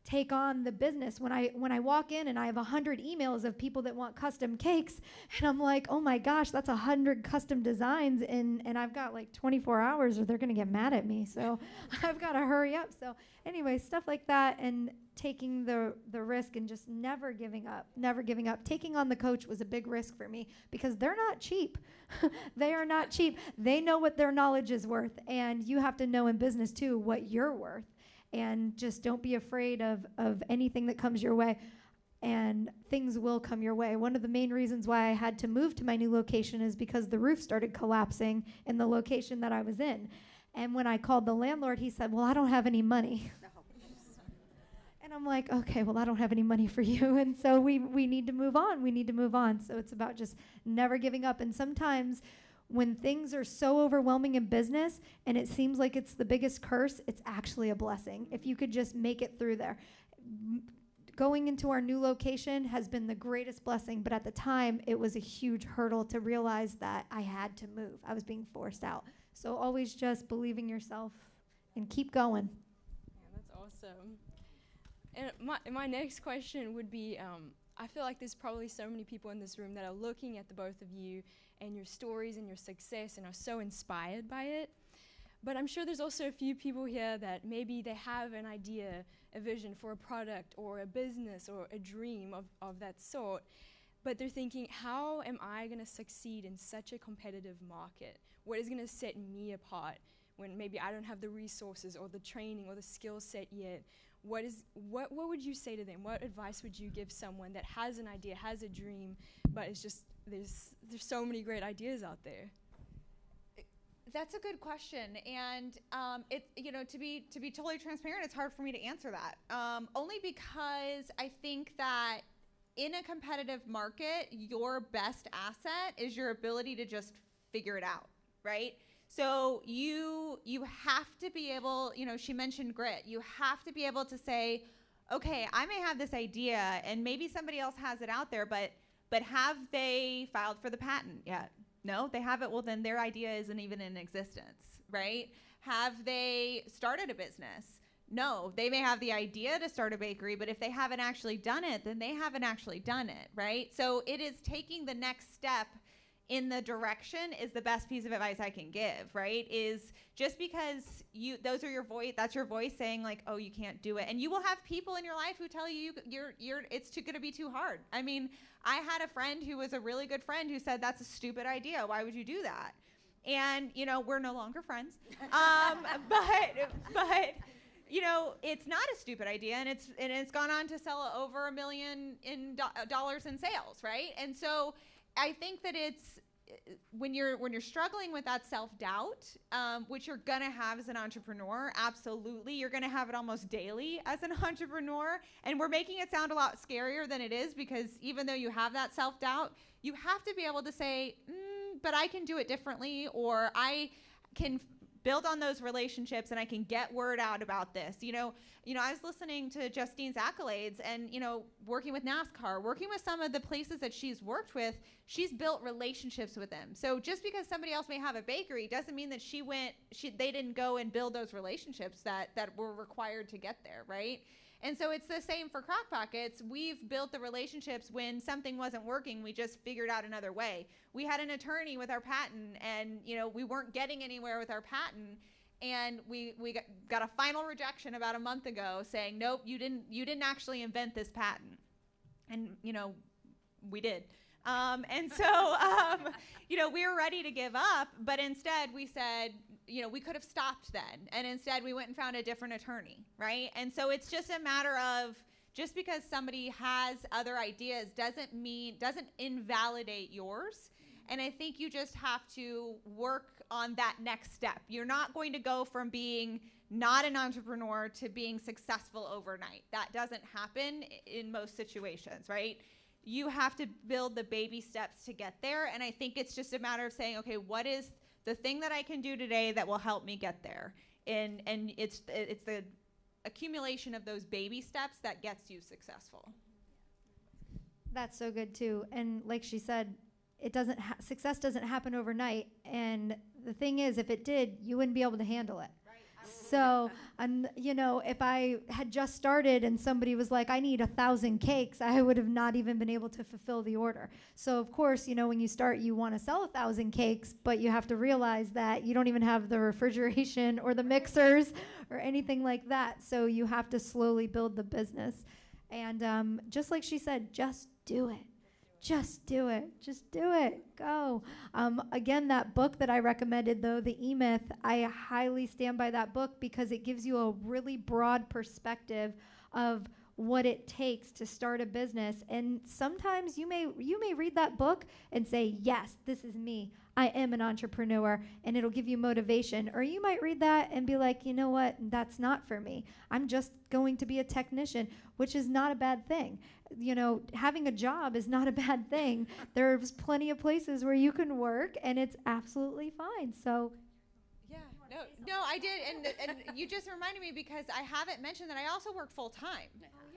Speaker 5: take on the business. When I walk in and I have 100 emails of people that want custom cakes, and I'm like, oh my gosh, that's 100 custom designs, and I've got like 24 hours or they're gonna get mad at me, so I've got to hurry up. So anyway, stuff like that, and taking the risk and just never giving up. Taking on the coach was a big risk for me, because they're not cheap. They are not cheap. They know what their knowledge is worth, and you have to know in business too what you're worth. And just don't be afraid of anything that comes your way, and things will come your way. One of the main reasons why I had to move to my new location is because the roof started collapsing in the location that I was in. And when I called the landlord, he said, well, I don't have any money. And I'm like, okay, well, I don't have any money for you. And so we need to move on. So it's about just never giving up. And sometimes when things are so overwhelming in business and it seems like it's the biggest curse, it's actually a blessing if you could just make it through there. Going into our new location has been the greatest blessing, but at the time it was a huge hurdle to realize that I had to move. I was being forced out. So always just believe in yourself and keep going.
Speaker 4: Yeah, that's awesome. And my next question would be, I feel like there's probably so many people in this room that are looking at the both of you and your stories and your success and are so inspired by it. But I'm sure there's also a few people here that maybe they have an idea, a vision for a product or a business or a dream of that sort, but they're thinking, how am I going to succeed in such a competitive market? What is going to set me apart when maybe I don't have the resources or the training or the skill set yet? What would you say to them? What advice would you give someone that has an idea, has a dream, but it's just there's so many great ideas out there?
Speaker 6: That's a good question, and to be totally transparent, it's hard for me to answer that. Only because I think that in a competitive market, your best asset is your ability to just figure it out, right? So you have to be able, she mentioned grit. You have to be able to say, okay, I may have this idea, and maybe somebody else has it out there, but have they filed for the patent yet? No, they haven't. Well, then their idea isn't even in existence, right? Have they started a business? No, they may have the idea to start a bakery, but if they haven't actually done it, then they haven't actually done it, right? So it is taking the next step in the direction is the best piece of advice I can give, right? Is just because those are your voice, that's your voice saying like, oh, you can't do it. And you will have people in your life who tell you it's going to be too hard. I mean, I had a friend who was a really good friend who said, that's a stupid idea. Why would you do that? And, we're no longer friends. But it's not a stupid idea, and it's gone on to sell over $1 million in dollars in sales, right? And so I think that it's when you're struggling with that self-doubt, which you're gonna have as an entrepreneur, absolutely, you're gonna have it almost daily as an entrepreneur, and we're making it sound a lot scarier than it is, because even though you have that self-doubt, you have to be able to say, but I can do it differently, or I can build on those relationships and I can get word out about this. I was listening to Justine's accolades and, working with NASCAR, working with some of the places that she's worked with, she's built relationships with them. So just because somebody else may have a bakery doesn't mean that they didn't go and build those relationships that were required to get there, right? And so it's the same for Crock Pockets. We've built the relationships when something wasn't working. We just figured out another way. We had an attorney with our patent, and we weren't getting anywhere with our patent. And we got a final rejection about a month ago saying, nope, you didn't actually invent this patent. And we did. And so we were ready to give up, but instead we said, we could have stopped then. And instead we went and found a different attorney, right? And so it's just a matter of, just because somebody has other ideas doesn't invalidate yours. And I think you just have to work on that next step. You're not going to go from being not an entrepreneur to being successful overnight. That doesn't happen in most situations, right? You have to build the baby steps to get there. And I think it's just a matter of saying, okay, what is the thing that I can do today that will help me get there? And it's the accumulation of those baby steps that gets you successful.
Speaker 5: That's so good too. And like she said, success doesn't happen overnight. And the thing is, if it did, you wouldn't be able to handle it. So, if I had just started and somebody was like, I need 1,000 cakes, I would have not even been able to fulfill the order. So, of course, when you start, you want to sell 1,000 cakes, but you have to realize that you don't even have the refrigeration or the mixers or anything like that. So you have to slowly build the business. And just like she said, just do it. Just do it. Just do it. Go. Again, that book that I recommended, though, The E-Myth, I highly stand by that book because it gives you a really broad perspective of what it takes to start a business. And sometimes you may read that book and say, yes, this is me. I am an entrepreneur, and it'll give you motivation. Or you might read that and be like, you know what, that's not for me. I'm just going to be a technician, which is not a bad thing. Having a job is not a bad thing. There's plenty of places where you can work, and it's absolutely fine. So
Speaker 6: yeah, no, I did, and you just reminded me, because I haven't mentioned that I also work full time.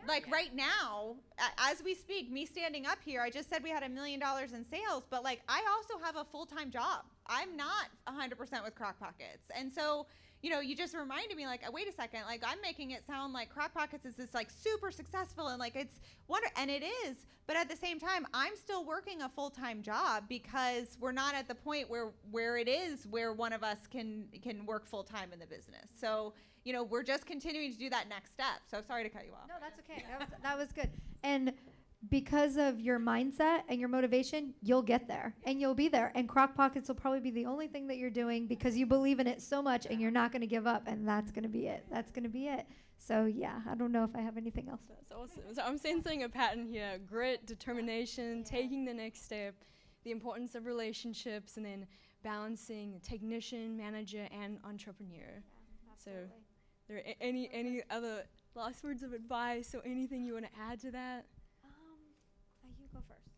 Speaker 6: Like right now, as we speak, me standing up here, I just said we had $1 million in sales, but I also have a full-time job. I'm not 100% with Crock Pockets. And so, you just reminded me, like, wait a second, like, I'm making it sound like Crock Pockets is this, like, super successful and, like, it's and it is. But at the same time, I'm still working a full-time job because we're not at the point where it is where one of us can work full-time in the business. So, we're just continuing to do that next step. So sorry to cut you off.
Speaker 5: No, that's okay. That was good. And because of your mindset and your motivation, you'll get there and you'll be there. And Crock Pockets will probably be the only thing that you're doing because you believe in it so much and you're not going to give up. And that's going to be it. That's going to be it. So, yeah, I don't know if I have anything else.
Speaker 4: That's awesome. So I'm sensing a pattern here: grit, determination, taking the next step, the importance of relationships, and then balancing technician, manager, and entrepreneur. So, there any other last words of advice or anything you want to add to that?
Speaker 5: You go first.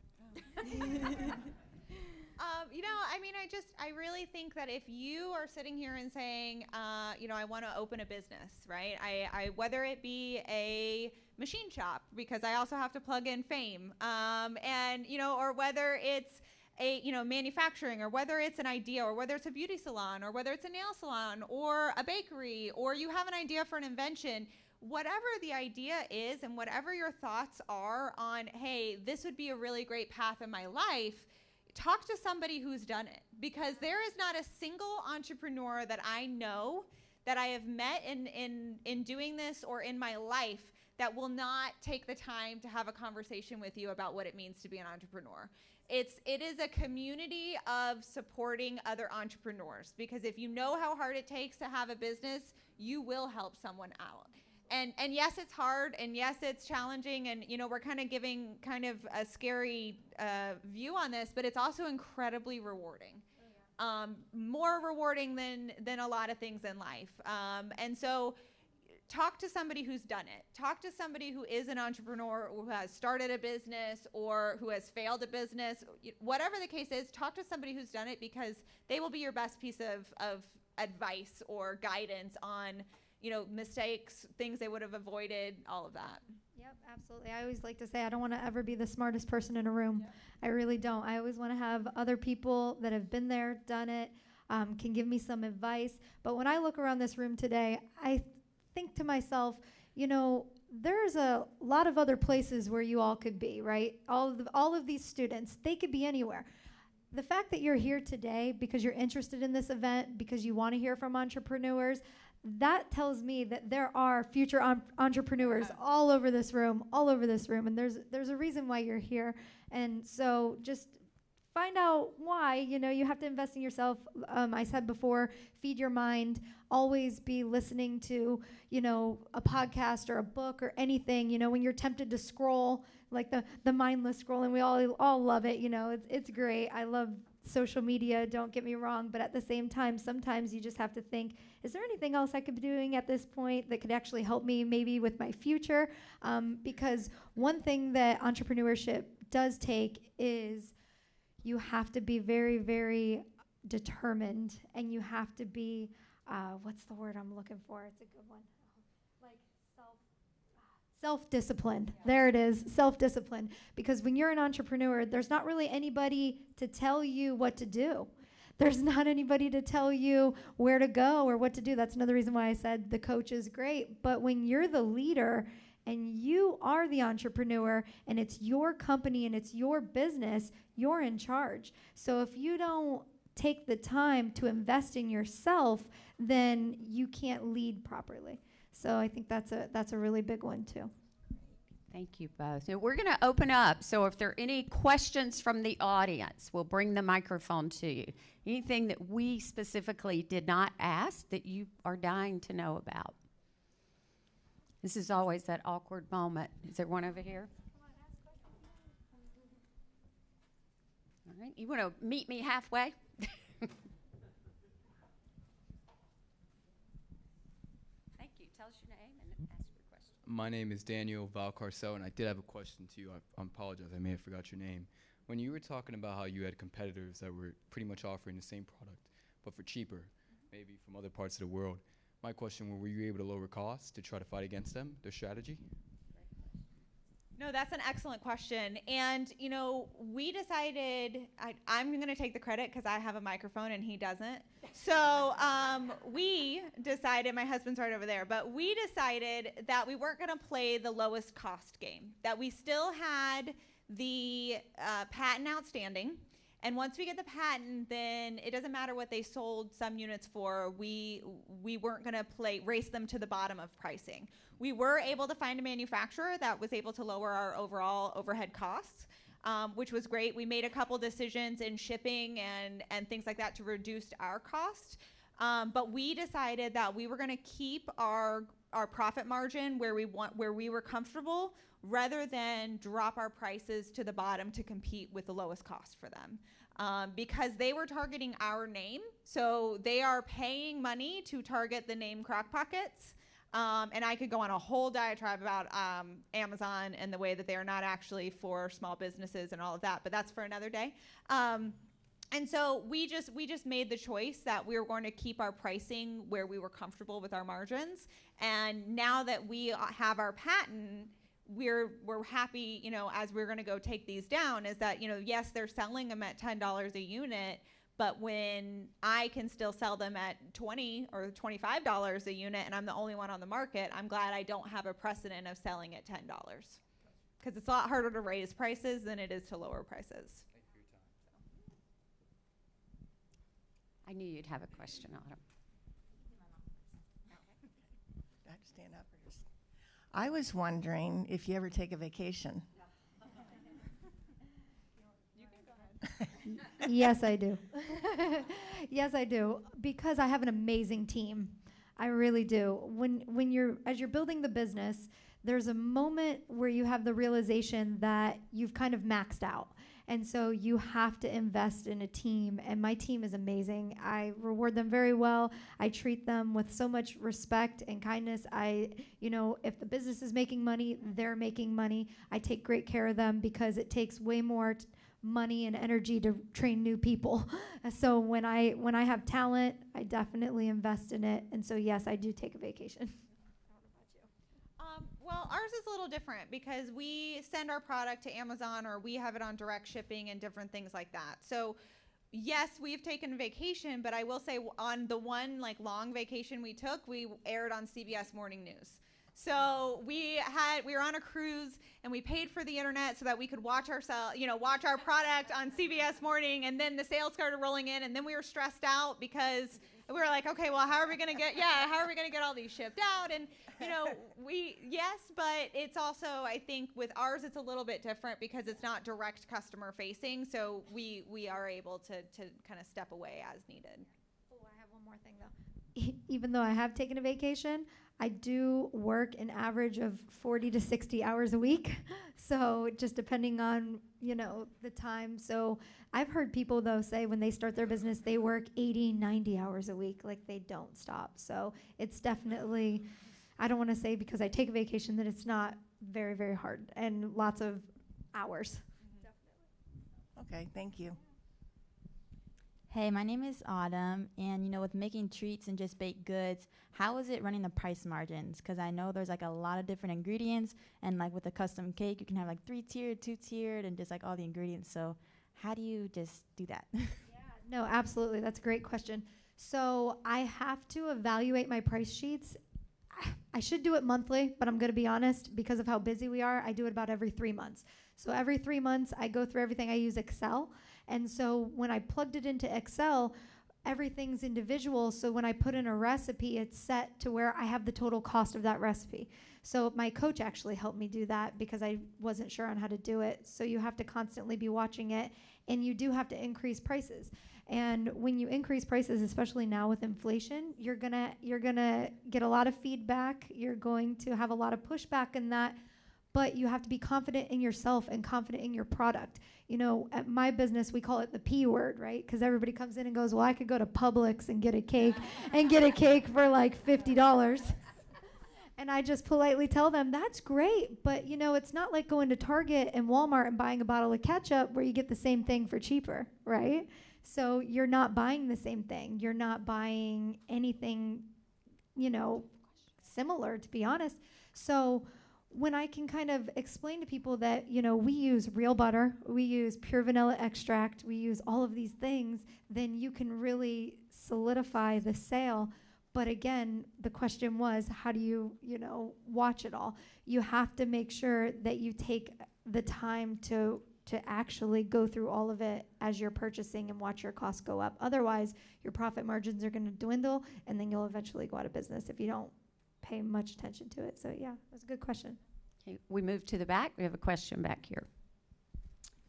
Speaker 6: I really think that if you are sitting here and saying, I want to open a business, right? I whether it be a machine shop, because I also have to plug in fame, or whether it's manufacturing, or whether it's an idea, or whether it's a beauty salon, or whether it's a nail salon, or a bakery, or you have an idea for an invention. Whatever the idea is and whatever your thoughts are on, hey, this would be a really great path in my life, talk to somebody who's done it, because there is not a single entrepreneur that I know that I have met in doing this or in my life that will not take the time to have a conversation with you about what it means to be an entrepreneur. It is a community of supporting other entrepreneurs, because if you know how hard it takes to have a business, you will help someone out. And yes, it's hard, and yes, it's challenging, and we're kind of giving kind of a scary view on this, but it's also incredibly rewarding. More rewarding than a lot of things in life. And so talk to somebody who's done it. Talk to somebody who is an entrepreneur, who has started a business or who has failed a business. Whatever the case is, talk to somebody who's done it, because they will be your best piece of advice or guidance on mistakes, things they would have avoided, all of that.
Speaker 5: Yep, absolutely. I always like to say I don't want to ever be the smartest person in a room. Yep. I really don't. I always want to have other people that have been there, done it, can give me some advice. But when I look around this room today, I think to myself, there's a lot of other places where you all could be, right? All of these students, they could be anywhere. The fact that you're here today because you're interested in this event, because you want to hear from entrepreneurs, that tells me that there are future entrepreneurs all over this room, and there's a reason why you're here. And so just find out why. You have to invest in yourself. I said before, feed your mind. Always be listening to, a podcast or a book or anything. When you're tempted to scroll, like the mindless scrolling, we all love it. It's great. I love social media, don't get me wrong, but at the same time, sometimes you just have to think, is there anything else I could be doing at this point that could actually help me maybe with my future? Because one thing that entrepreneurship does take is you have to be very, very determined, and you have to be, what's the word I'm looking for? It's a good one. Like self-discipline. Yeah. There it is, self-discipline. Because when you're an entrepreneur, there's not really anybody to tell you what to do. There's not anybody to tell you where to go or what to do. That's another reason why I said the coach is great. But when you're the leader and you are the entrepreneur and it's your company and it's your business, you're in charge. So if you don't take the time to invest in yourself, then you can't lead properly. So I think that's a really big one too.
Speaker 3: Thank you both. Now we're going to open up. So if there are any questions from the audience, we'll bring the microphone to you. Anything that we specifically did not ask that you are dying to know about? This is always that awkward moment. Is there one over here? All right. You want to meet me halfway? Thank you. Tell us your name and ask your question.
Speaker 7: My name is Daniel Valcarcel, and I did have a question to you. I apologize. I may have forgot your name. When you were talking about how you had competitors that were pretty much offering the same product, but for cheaper, maybe from other parts of the world, my question, were you able to lower costs to try to fight against them, their strategy?
Speaker 6: No, that's an excellent question. And, you know, we decided, I'm going to take the credit because I have a microphone and he doesn't. So we decided, my husband's right over there, but we decided that we weren't going to play the lowest cost game, that we still had the patent outstanding. And once we get the patent, then it doesn't matter what they sold some units for. We weren't going to race them to the bottom of pricing. We were able to find a manufacturer that was able to lower our overall overhead costs, which was great. We made a couple decisions in shipping and things like that to reduce our cost. But we decided that we were going to keep our profit margin where we were comfortable, rather than drop our prices to the bottom to compete with the lowest cost for them. Because they were targeting our name, so they are paying money to target the name Crock Pockets. And I could go on a whole diatribe about Amazon and the way that they are not actually for small businesses and all of that, but that's for another day. And so we just made the choice that we were going to keep our pricing where we were comfortable with our margins. And now that we have our patent, we're happy, you know, as we're going to go take these down, is that, you know, yes, they're selling them at $10 a unit, but when I can still sell them at $20 or $25 a unit and I'm the only one on the market, I'm glad I don't have a precedent of selling at $10. Because it's a lot harder to raise prices than it is to lower prices.
Speaker 3: I knew you'd have a question, Autumn.
Speaker 8: I have to stand up or just. I was wondering if you ever take a vacation.
Speaker 5: Yes, I do. Yes, I do. Because I have an amazing team. I really do. As you're building the business, there's a moment where you have the realization that you've kind of maxed out. And so you have to invest in a team, and my team is amazing. I reward them very well. I treat them with so much respect and kindness. If the business is making money, they're making money. I take great care of them because it takes way more money and energy to train new people. So when I have talent, I definitely invest in it. And so yes, I do take a vacation.
Speaker 6: Well, ours is a little different because we send our product to Amazon or we have it on direct shipping and different things like that. So yes, we've taken vacation, but I will say on the one long vacation we took, we aired on CBS Morning News. So we were on a cruise and we paid for the internet so that we could watch our product on CBS Morning, and then the sales started rolling in, and then we were stressed out because we were like, okay, well, how are we going to get all these shipped out? And but it's also, I think with ours, it's a little bit different because it's not direct customer facing. So we are able to kind of step away as needed.
Speaker 5: Oh, I have one more thing though. Even though I have taken a vacation, I do work an average of 40 to 60 hours a week. So just depending on, the time. So I've heard people though say when they start their business, they work 80, 90 hours a week. Like they don't stop. So it's definitely, I don't want to say because I take a vacation that it's not very, very hard and lots of hours.
Speaker 8: Okay, thank you.
Speaker 9: Hey, my name is Autumn, and with making treats and just baked goods, how is it running the price margins? Because I know there's a lot of different ingredients, and with a custom cake, you can have 3-tiered, 2-tiered, and just all the ingredients. So how do you just do that?
Speaker 5: Yeah, no, absolutely. That's a great question. So I have to evaluate my price sheets. I should do it monthly, but I'm going to be honest, because of how busy we are, I do it about every 3 months. So every 3 months, I go through everything. I use Excel. And so when I plugged it into Excel, everything's individual. So when I put in a recipe, it's set to where I have the total cost of that recipe. So my coach actually helped me do that because I wasn't sure on how to do it. So you have to constantly be watching it, and you do have to increase prices. And when you increase prices, especially now with inflation, you're gonna get a lot of feedback. You're going to have a lot of pushback in that. But you have to be confident in yourself and confident in your product. At my business, we call it the P word, right? Because everybody comes in and goes, well, I could go to Publix and get a cake for $50. And I just politely tell them, that's great. But, it's not like going to Target and Walmart and buying a bottle of ketchup where you get the same thing for cheaper, right? So you're not buying the same thing. You're not buying anything, similar, to be honest. So when I can kind of explain to people that, you know, we use real butter, we use pure vanilla extract, we use all of these things, then you can really solidify the sale. But again, the question was, how do you, you know, watch it all? You have to make sure that you take the time to actually go through all of it as you're purchasing and watch your costs go up. Otherwise, your profit margins are going to dwindle, and then you'll eventually go out of business if you don't pay much attention to it. So yeah, that's a good question.
Speaker 3: Okay, we move to the back. We have a question back here.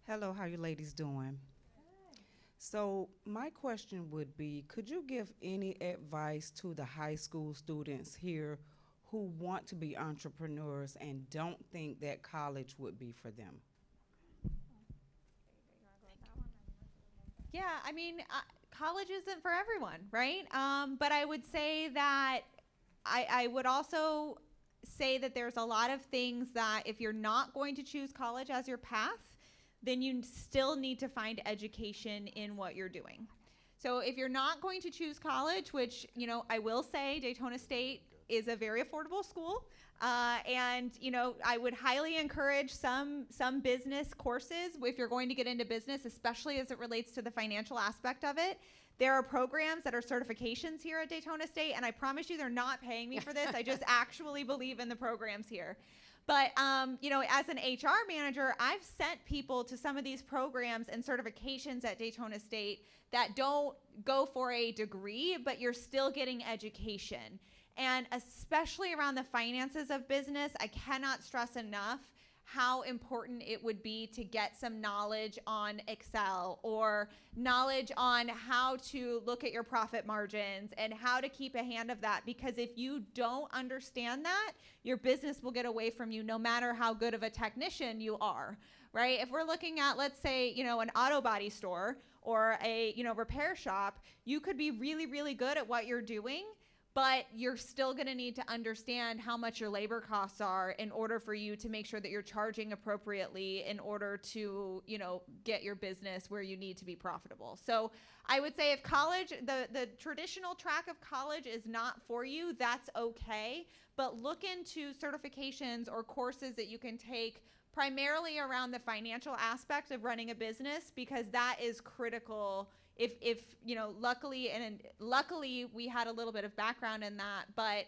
Speaker 10: Hello, how you ladies doing? So my question would be, could you give any advice to the high school students here who want to be entrepreneurs and don't think that college would be for them?
Speaker 6: Yeah, I mean, college isn't for everyone, right? But I would say that I would also say that there's a lot of things that if you're not going to choose college as your path, then you still need to find education in what you're doing. So if you're not going to choose college, which, you know, I will say Daytona State is a very affordable school. And, you know, I would highly encourage some business courses if you're going to get into business, especially as it relates to the financial aspect of it. There are programs that are certifications here at Daytona State, and I promise you they're not paying me for this. I just actually believe in the programs here. But, you know, as an HR manager, I've sent people to some of these programs and certifications at Daytona State that don't go for a degree, but you're still getting education. And especially around the finances of business, I cannot stress enough how important it would be to get some knowledge on Excel or knowledge on how to look at your profit margins and how to keep a hand of that. Because if you don't understand that, your business will get away from you no matter how good of a technician you are, right? If we're looking at, let's say, you know, an auto body store or a, you know, repair shop, you could be really, really good at what you're doing, but you're still going to need to understand how much your labor costs are in order for you to make sure that you're charging appropriately in order to, you know, get your business where you need to be profitable. So I would say if college, the traditional track of college is not for you, that's okay. But look into certifications or courses that you can take primarily around the financial aspect of running a business, because that is critical. If you know, luckily we had a little bit of background in that, but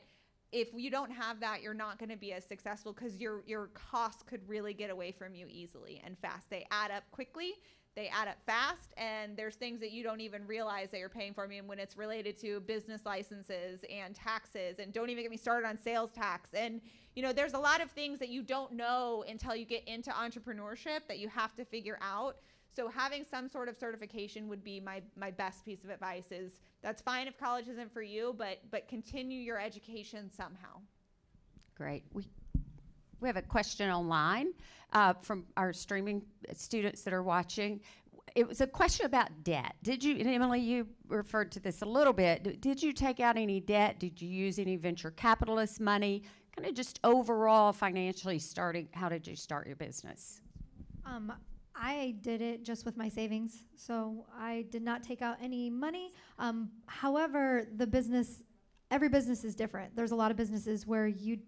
Speaker 6: if you don't have that, you're not going to be as successful because your costs could really get away from you easily and fast. They add up quickly, they add up fast, and there's things that you don't even realize that you're paying for. I mean, when it's related to business licenses and taxes, and don't even get me started on sales tax. And you know, there's a lot of things that you don't know until you get into entrepreneurship that you have to figure out. So having some sort of certification would be my best piece of advice. Is that's fine if college isn't for you, but continue your education somehow.
Speaker 3: Great. We have a question online from our streaming students that are watching. It was a question about debt. Did you, and Emily, you referred to this a little bit. Did you take out any debt? Did you use any venture capitalist money? Kind of just overall financially starting, how did you start your business?
Speaker 5: I did it just with my savings, so I did not take out any money. However, every business is different. There's a lot of businesses where you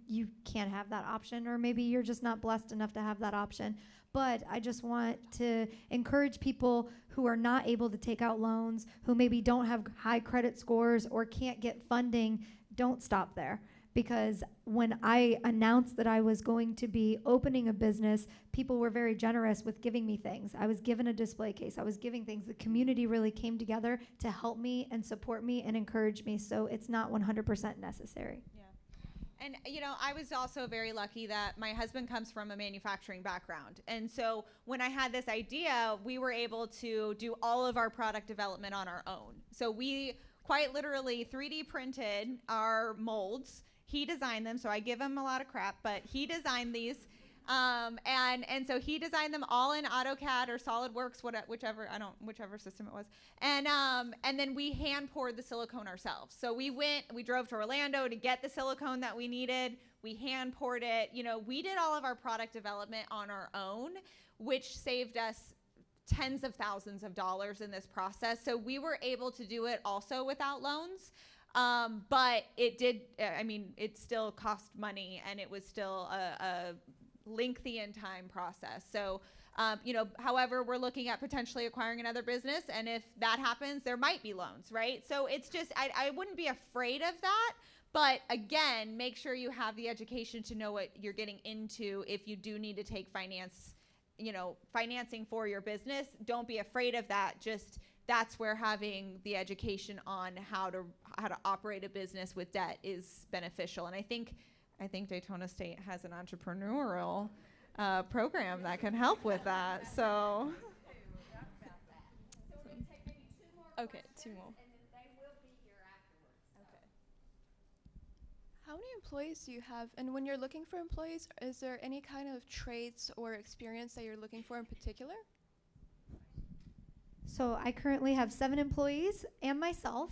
Speaker 5: can't have that option, or maybe you're just not blessed enough to have that option. But I just want to encourage people who are not able to take out loans, who maybe don't have high credit scores or can't get funding, don't stop there. Because when I announced that I was going to be opening a business, people were very generous with giving me things. I was given a display case. I was giving things. The community really came together to help me and support me and encourage me. So it's not 100% necessary.
Speaker 6: Yeah. And, you know, I was also very lucky that my husband comes from a manufacturing background. And so when I had this idea, we were able to do all of our product development on our own. So we quite literally 3D printed our molds. He designed them, so I give him a lot of crap, but he designed these. And so he designed them all in AutoCAD or SolidWorks, whichever system it was. And then we hand poured the silicone ourselves. So we drove to Orlando to get the silicone that we needed. We hand poured it. You know, we did all of our product development on our own, which saved us tens of thousands of dollars in this process. So we were able to do it also without loans. But it did, I mean, it still cost money, and it was still a lengthy in time process. So, you know, however, we're looking at potentially acquiring another business, and if that happens, there might be loans, right? So it's just, I wouldn't be afraid of that. But again, make sure you have the education to know what you're getting into. If you do need to take financing for your business, don't be afraid of that. Just that's where having the education on how to operate a business with debt is beneficial. And I think Daytona State has an entrepreneurial program that can help with that. So.
Speaker 4: Okay, 2 more.
Speaker 11: How many employees do you have? And when you're looking for employees, is there any kind of traits or experience that you're looking for in particular?
Speaker 5: So I currently have 7 employees and myself.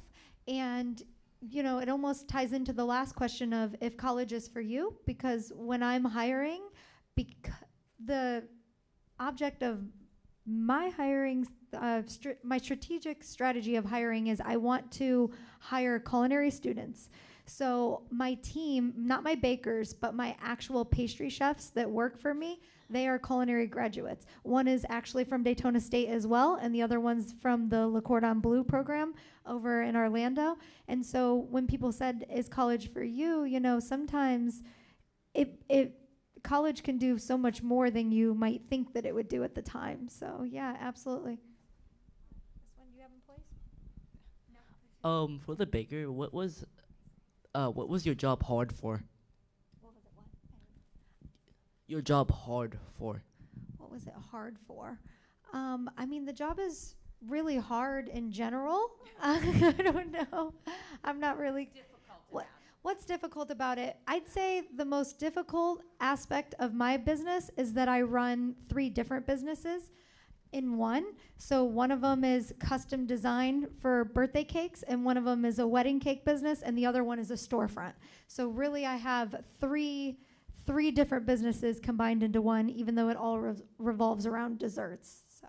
Speaker 5: And, you know, it almost ties into the last question of if college is for you, because when I'm hiring, the object of my hiring, my strategic strategy of hiring is I want to hire culinary students. So my team, not my bakers, but my actual pastry chefs that work for me, they are culinary graduates. One is actually from Daytona State as well, and the other one's from the Le Cordon Bleu program over in Orlando. And so when people said, is college for you, you know, sometimes college can do so much more than you might think that it would do at the time. So yeah, absolutely. This one, do you have employees?
Speaker 12: No. For the baker, what was your job hard for?
Speaker 5: What was it? What?
Speaker 12: Your job hard for?
Speaker 5: What was it hard for? I mean, the job is really hard in general. I don't know. I'm not really. What's difficult about it? I'd say the most difficult aspect of my business is that I run 3 different businesses in one. So one of them is custom design for birthday cakes, and one of them is a wedding cake business, and the other one is a storefront. So really I have three different businesses combined into one, even though it all revolves around desserts. So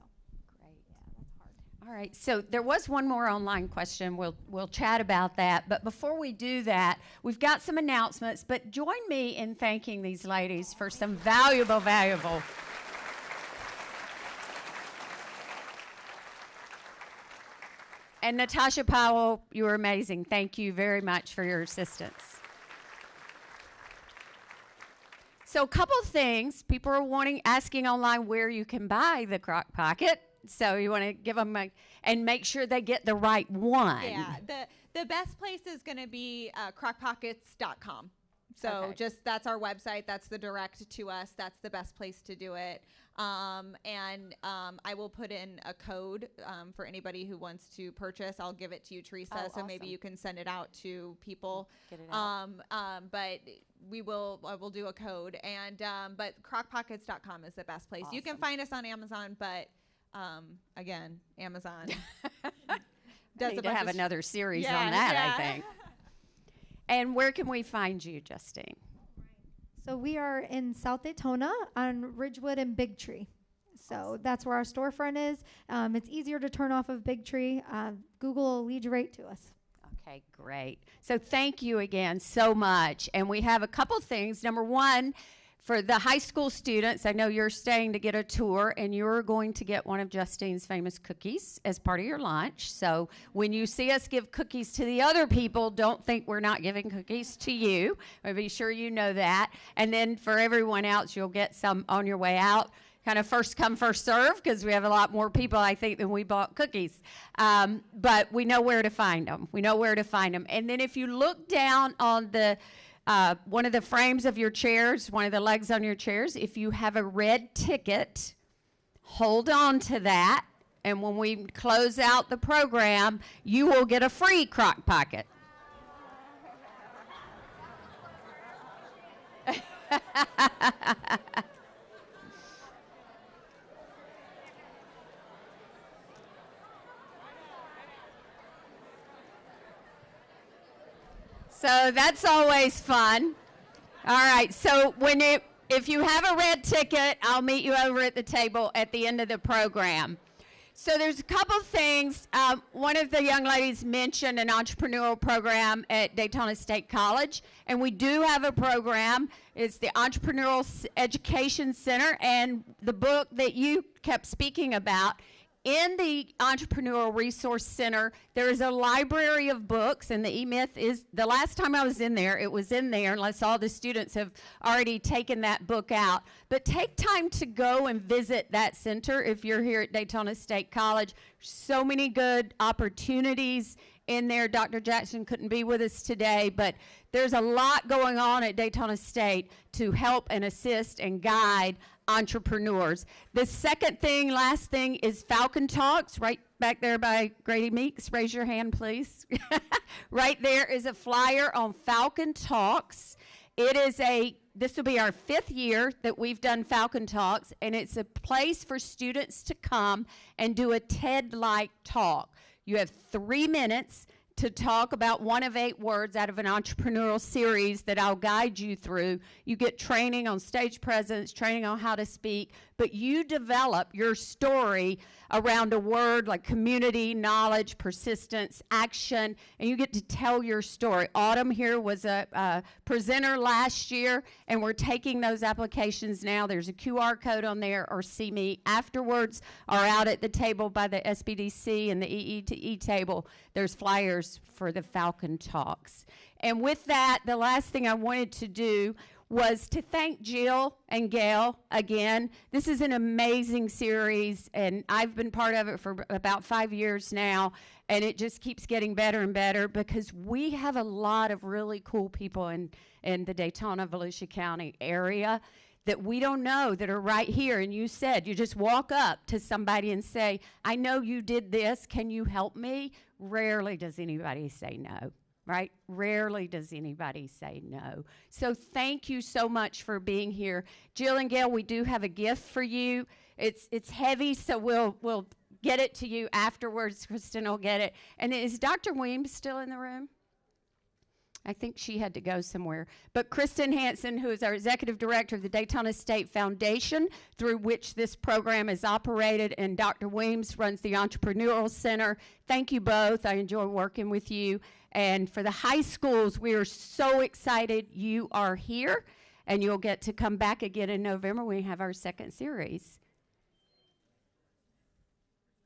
Speaker 3: great. Yeah, that's hard. All right, so there was one more online question. We'll chat about that. But before we do that, we've got some announcements, but join me in thanking these ladies for some valuable And Natasha Powell, you were amazing. Thank you very much for your assistance. So a couple of things. People are asking online where you can buy the Crock Pocket. So you want to give them and make sure they get the right one.
Speaker 6: Yeah, the best place is going to be crockpockets.com. So that's our website. That's the direct to us. That's the best place to do it. I will put in a code for anybody who wants to purchase. I'll give it to you, Teresa, so awesome. Maybe you can send it out to people.
Speaker 3: Get it out.
Speaker 6: But I will do a code. But crockpockets.com is the best place.
Speaker 3: Awesome.
Speaker 6: You can find us on Amazon, but again, Amazon
Speaker 3: does need to have another series on that, I think. And where can we find you, Justine?
Speaker 5: So we are in South Daytona on Ridgewood and Big Tree. So awesome. That's where our storefront is. It's easier to turn off of Big Tree. Google will lead you right to us.
Speaker 3: Okay, great. So thank you again so much. And we have a couple things. Number one, for the high school students, I know you're staying to get a tour, and you're going to get one of Justine's famous cookies as part of your lunch. So when you see us give cookies to the other people, don't think we're not giving cookies to you. But be sure you know that. And then for everyone else, you'll get some on your way out. Kind of first come, first serve, because we have a lot more people, I think, than we bought cookies. But we know where to find them. And then if you look down on the one of the frames of your chairs, one of the legs on your chairs, if you have a red ticket, hold on to that. And when we close out the program, you will get a free Crock Pocket. So that's always fun. All right, so if you have a red ticket, I'll meet you over at the table at the end of the program. So there's a couple things. One of the young ladies mentioned an entrepreneurial program at Daytona State College, and we do have a program. It's the Entrepreneurial Education Center, and the book that you kept speaking about. In the Entrepreneurial Resource Center, there is a library of books, and the E-Myth is, the last time I was in there, it was in there, unless all the students have already taken that book out. But take time to go and visit that center if you're here at Daytona State College. So many good opportunities in there. Dr. Jackson couldn't be with us today, but there's a lot going on at Daytona State to help and assist and guide entrepreneurs. The second thing, last thing, is Falcon Talks, right back there by Grady Meeks. Raise your hand, please. Right there is a flyer on Falcon Talks. This will be our 5th year that we've done Falcon Talks, and it's a place for students to come and do a TED-like talk. You have 3 minutes to talk about one of 8 words out of an entrepreneurial series that I'll guide you through. You get training on stage presence, training on how to speak, but you develop your story around a word like community, knowledge, persistence, action, and you get to tell your story. Autumn here was a presenter last year, and we're taking those applications now. There's a QR code on there, or see me afterwards, or out at the table by the SBDC and the EE table. There's flyers for the Falcon Talks. And with that, the last thing I wanted to do was to thank Jill and Gail again. This is an amazing series, and I've been part of it for about 5 years now, and it just keeps getting better and better because we have a lot of really cool people in the Daytona, Volusia County area that we don't know that are right here. And you said, you just walk up to somebody and say, I know you did this, can you help me? Rarely does anybody say no. Right? Rarely does anybody say no. So thank you so much for being here. Jill and Gail, we do have a gift for you. It's heavy, so we'll get it to you afterwards. Kristen will get it. And is Dr. Weems still in the room? I think she had to go somewhere. But Kristen Hansen, who is our executive director of the Daytona State Foundation, through which this program is operated, and Dr. Weems runs the Entrepreneurial Center. Thank you both. I enjoy working with you. And for the high schools, we are so excited you are here, and you'll get to come back again in November when we have our second series.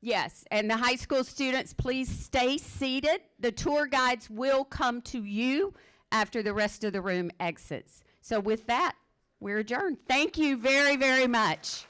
Speaker 3: Yes, and the high school students, please stay seated. The tour guides will come to you after the rest of the room exits. So with that, we're adjourned. Thank you very, very much.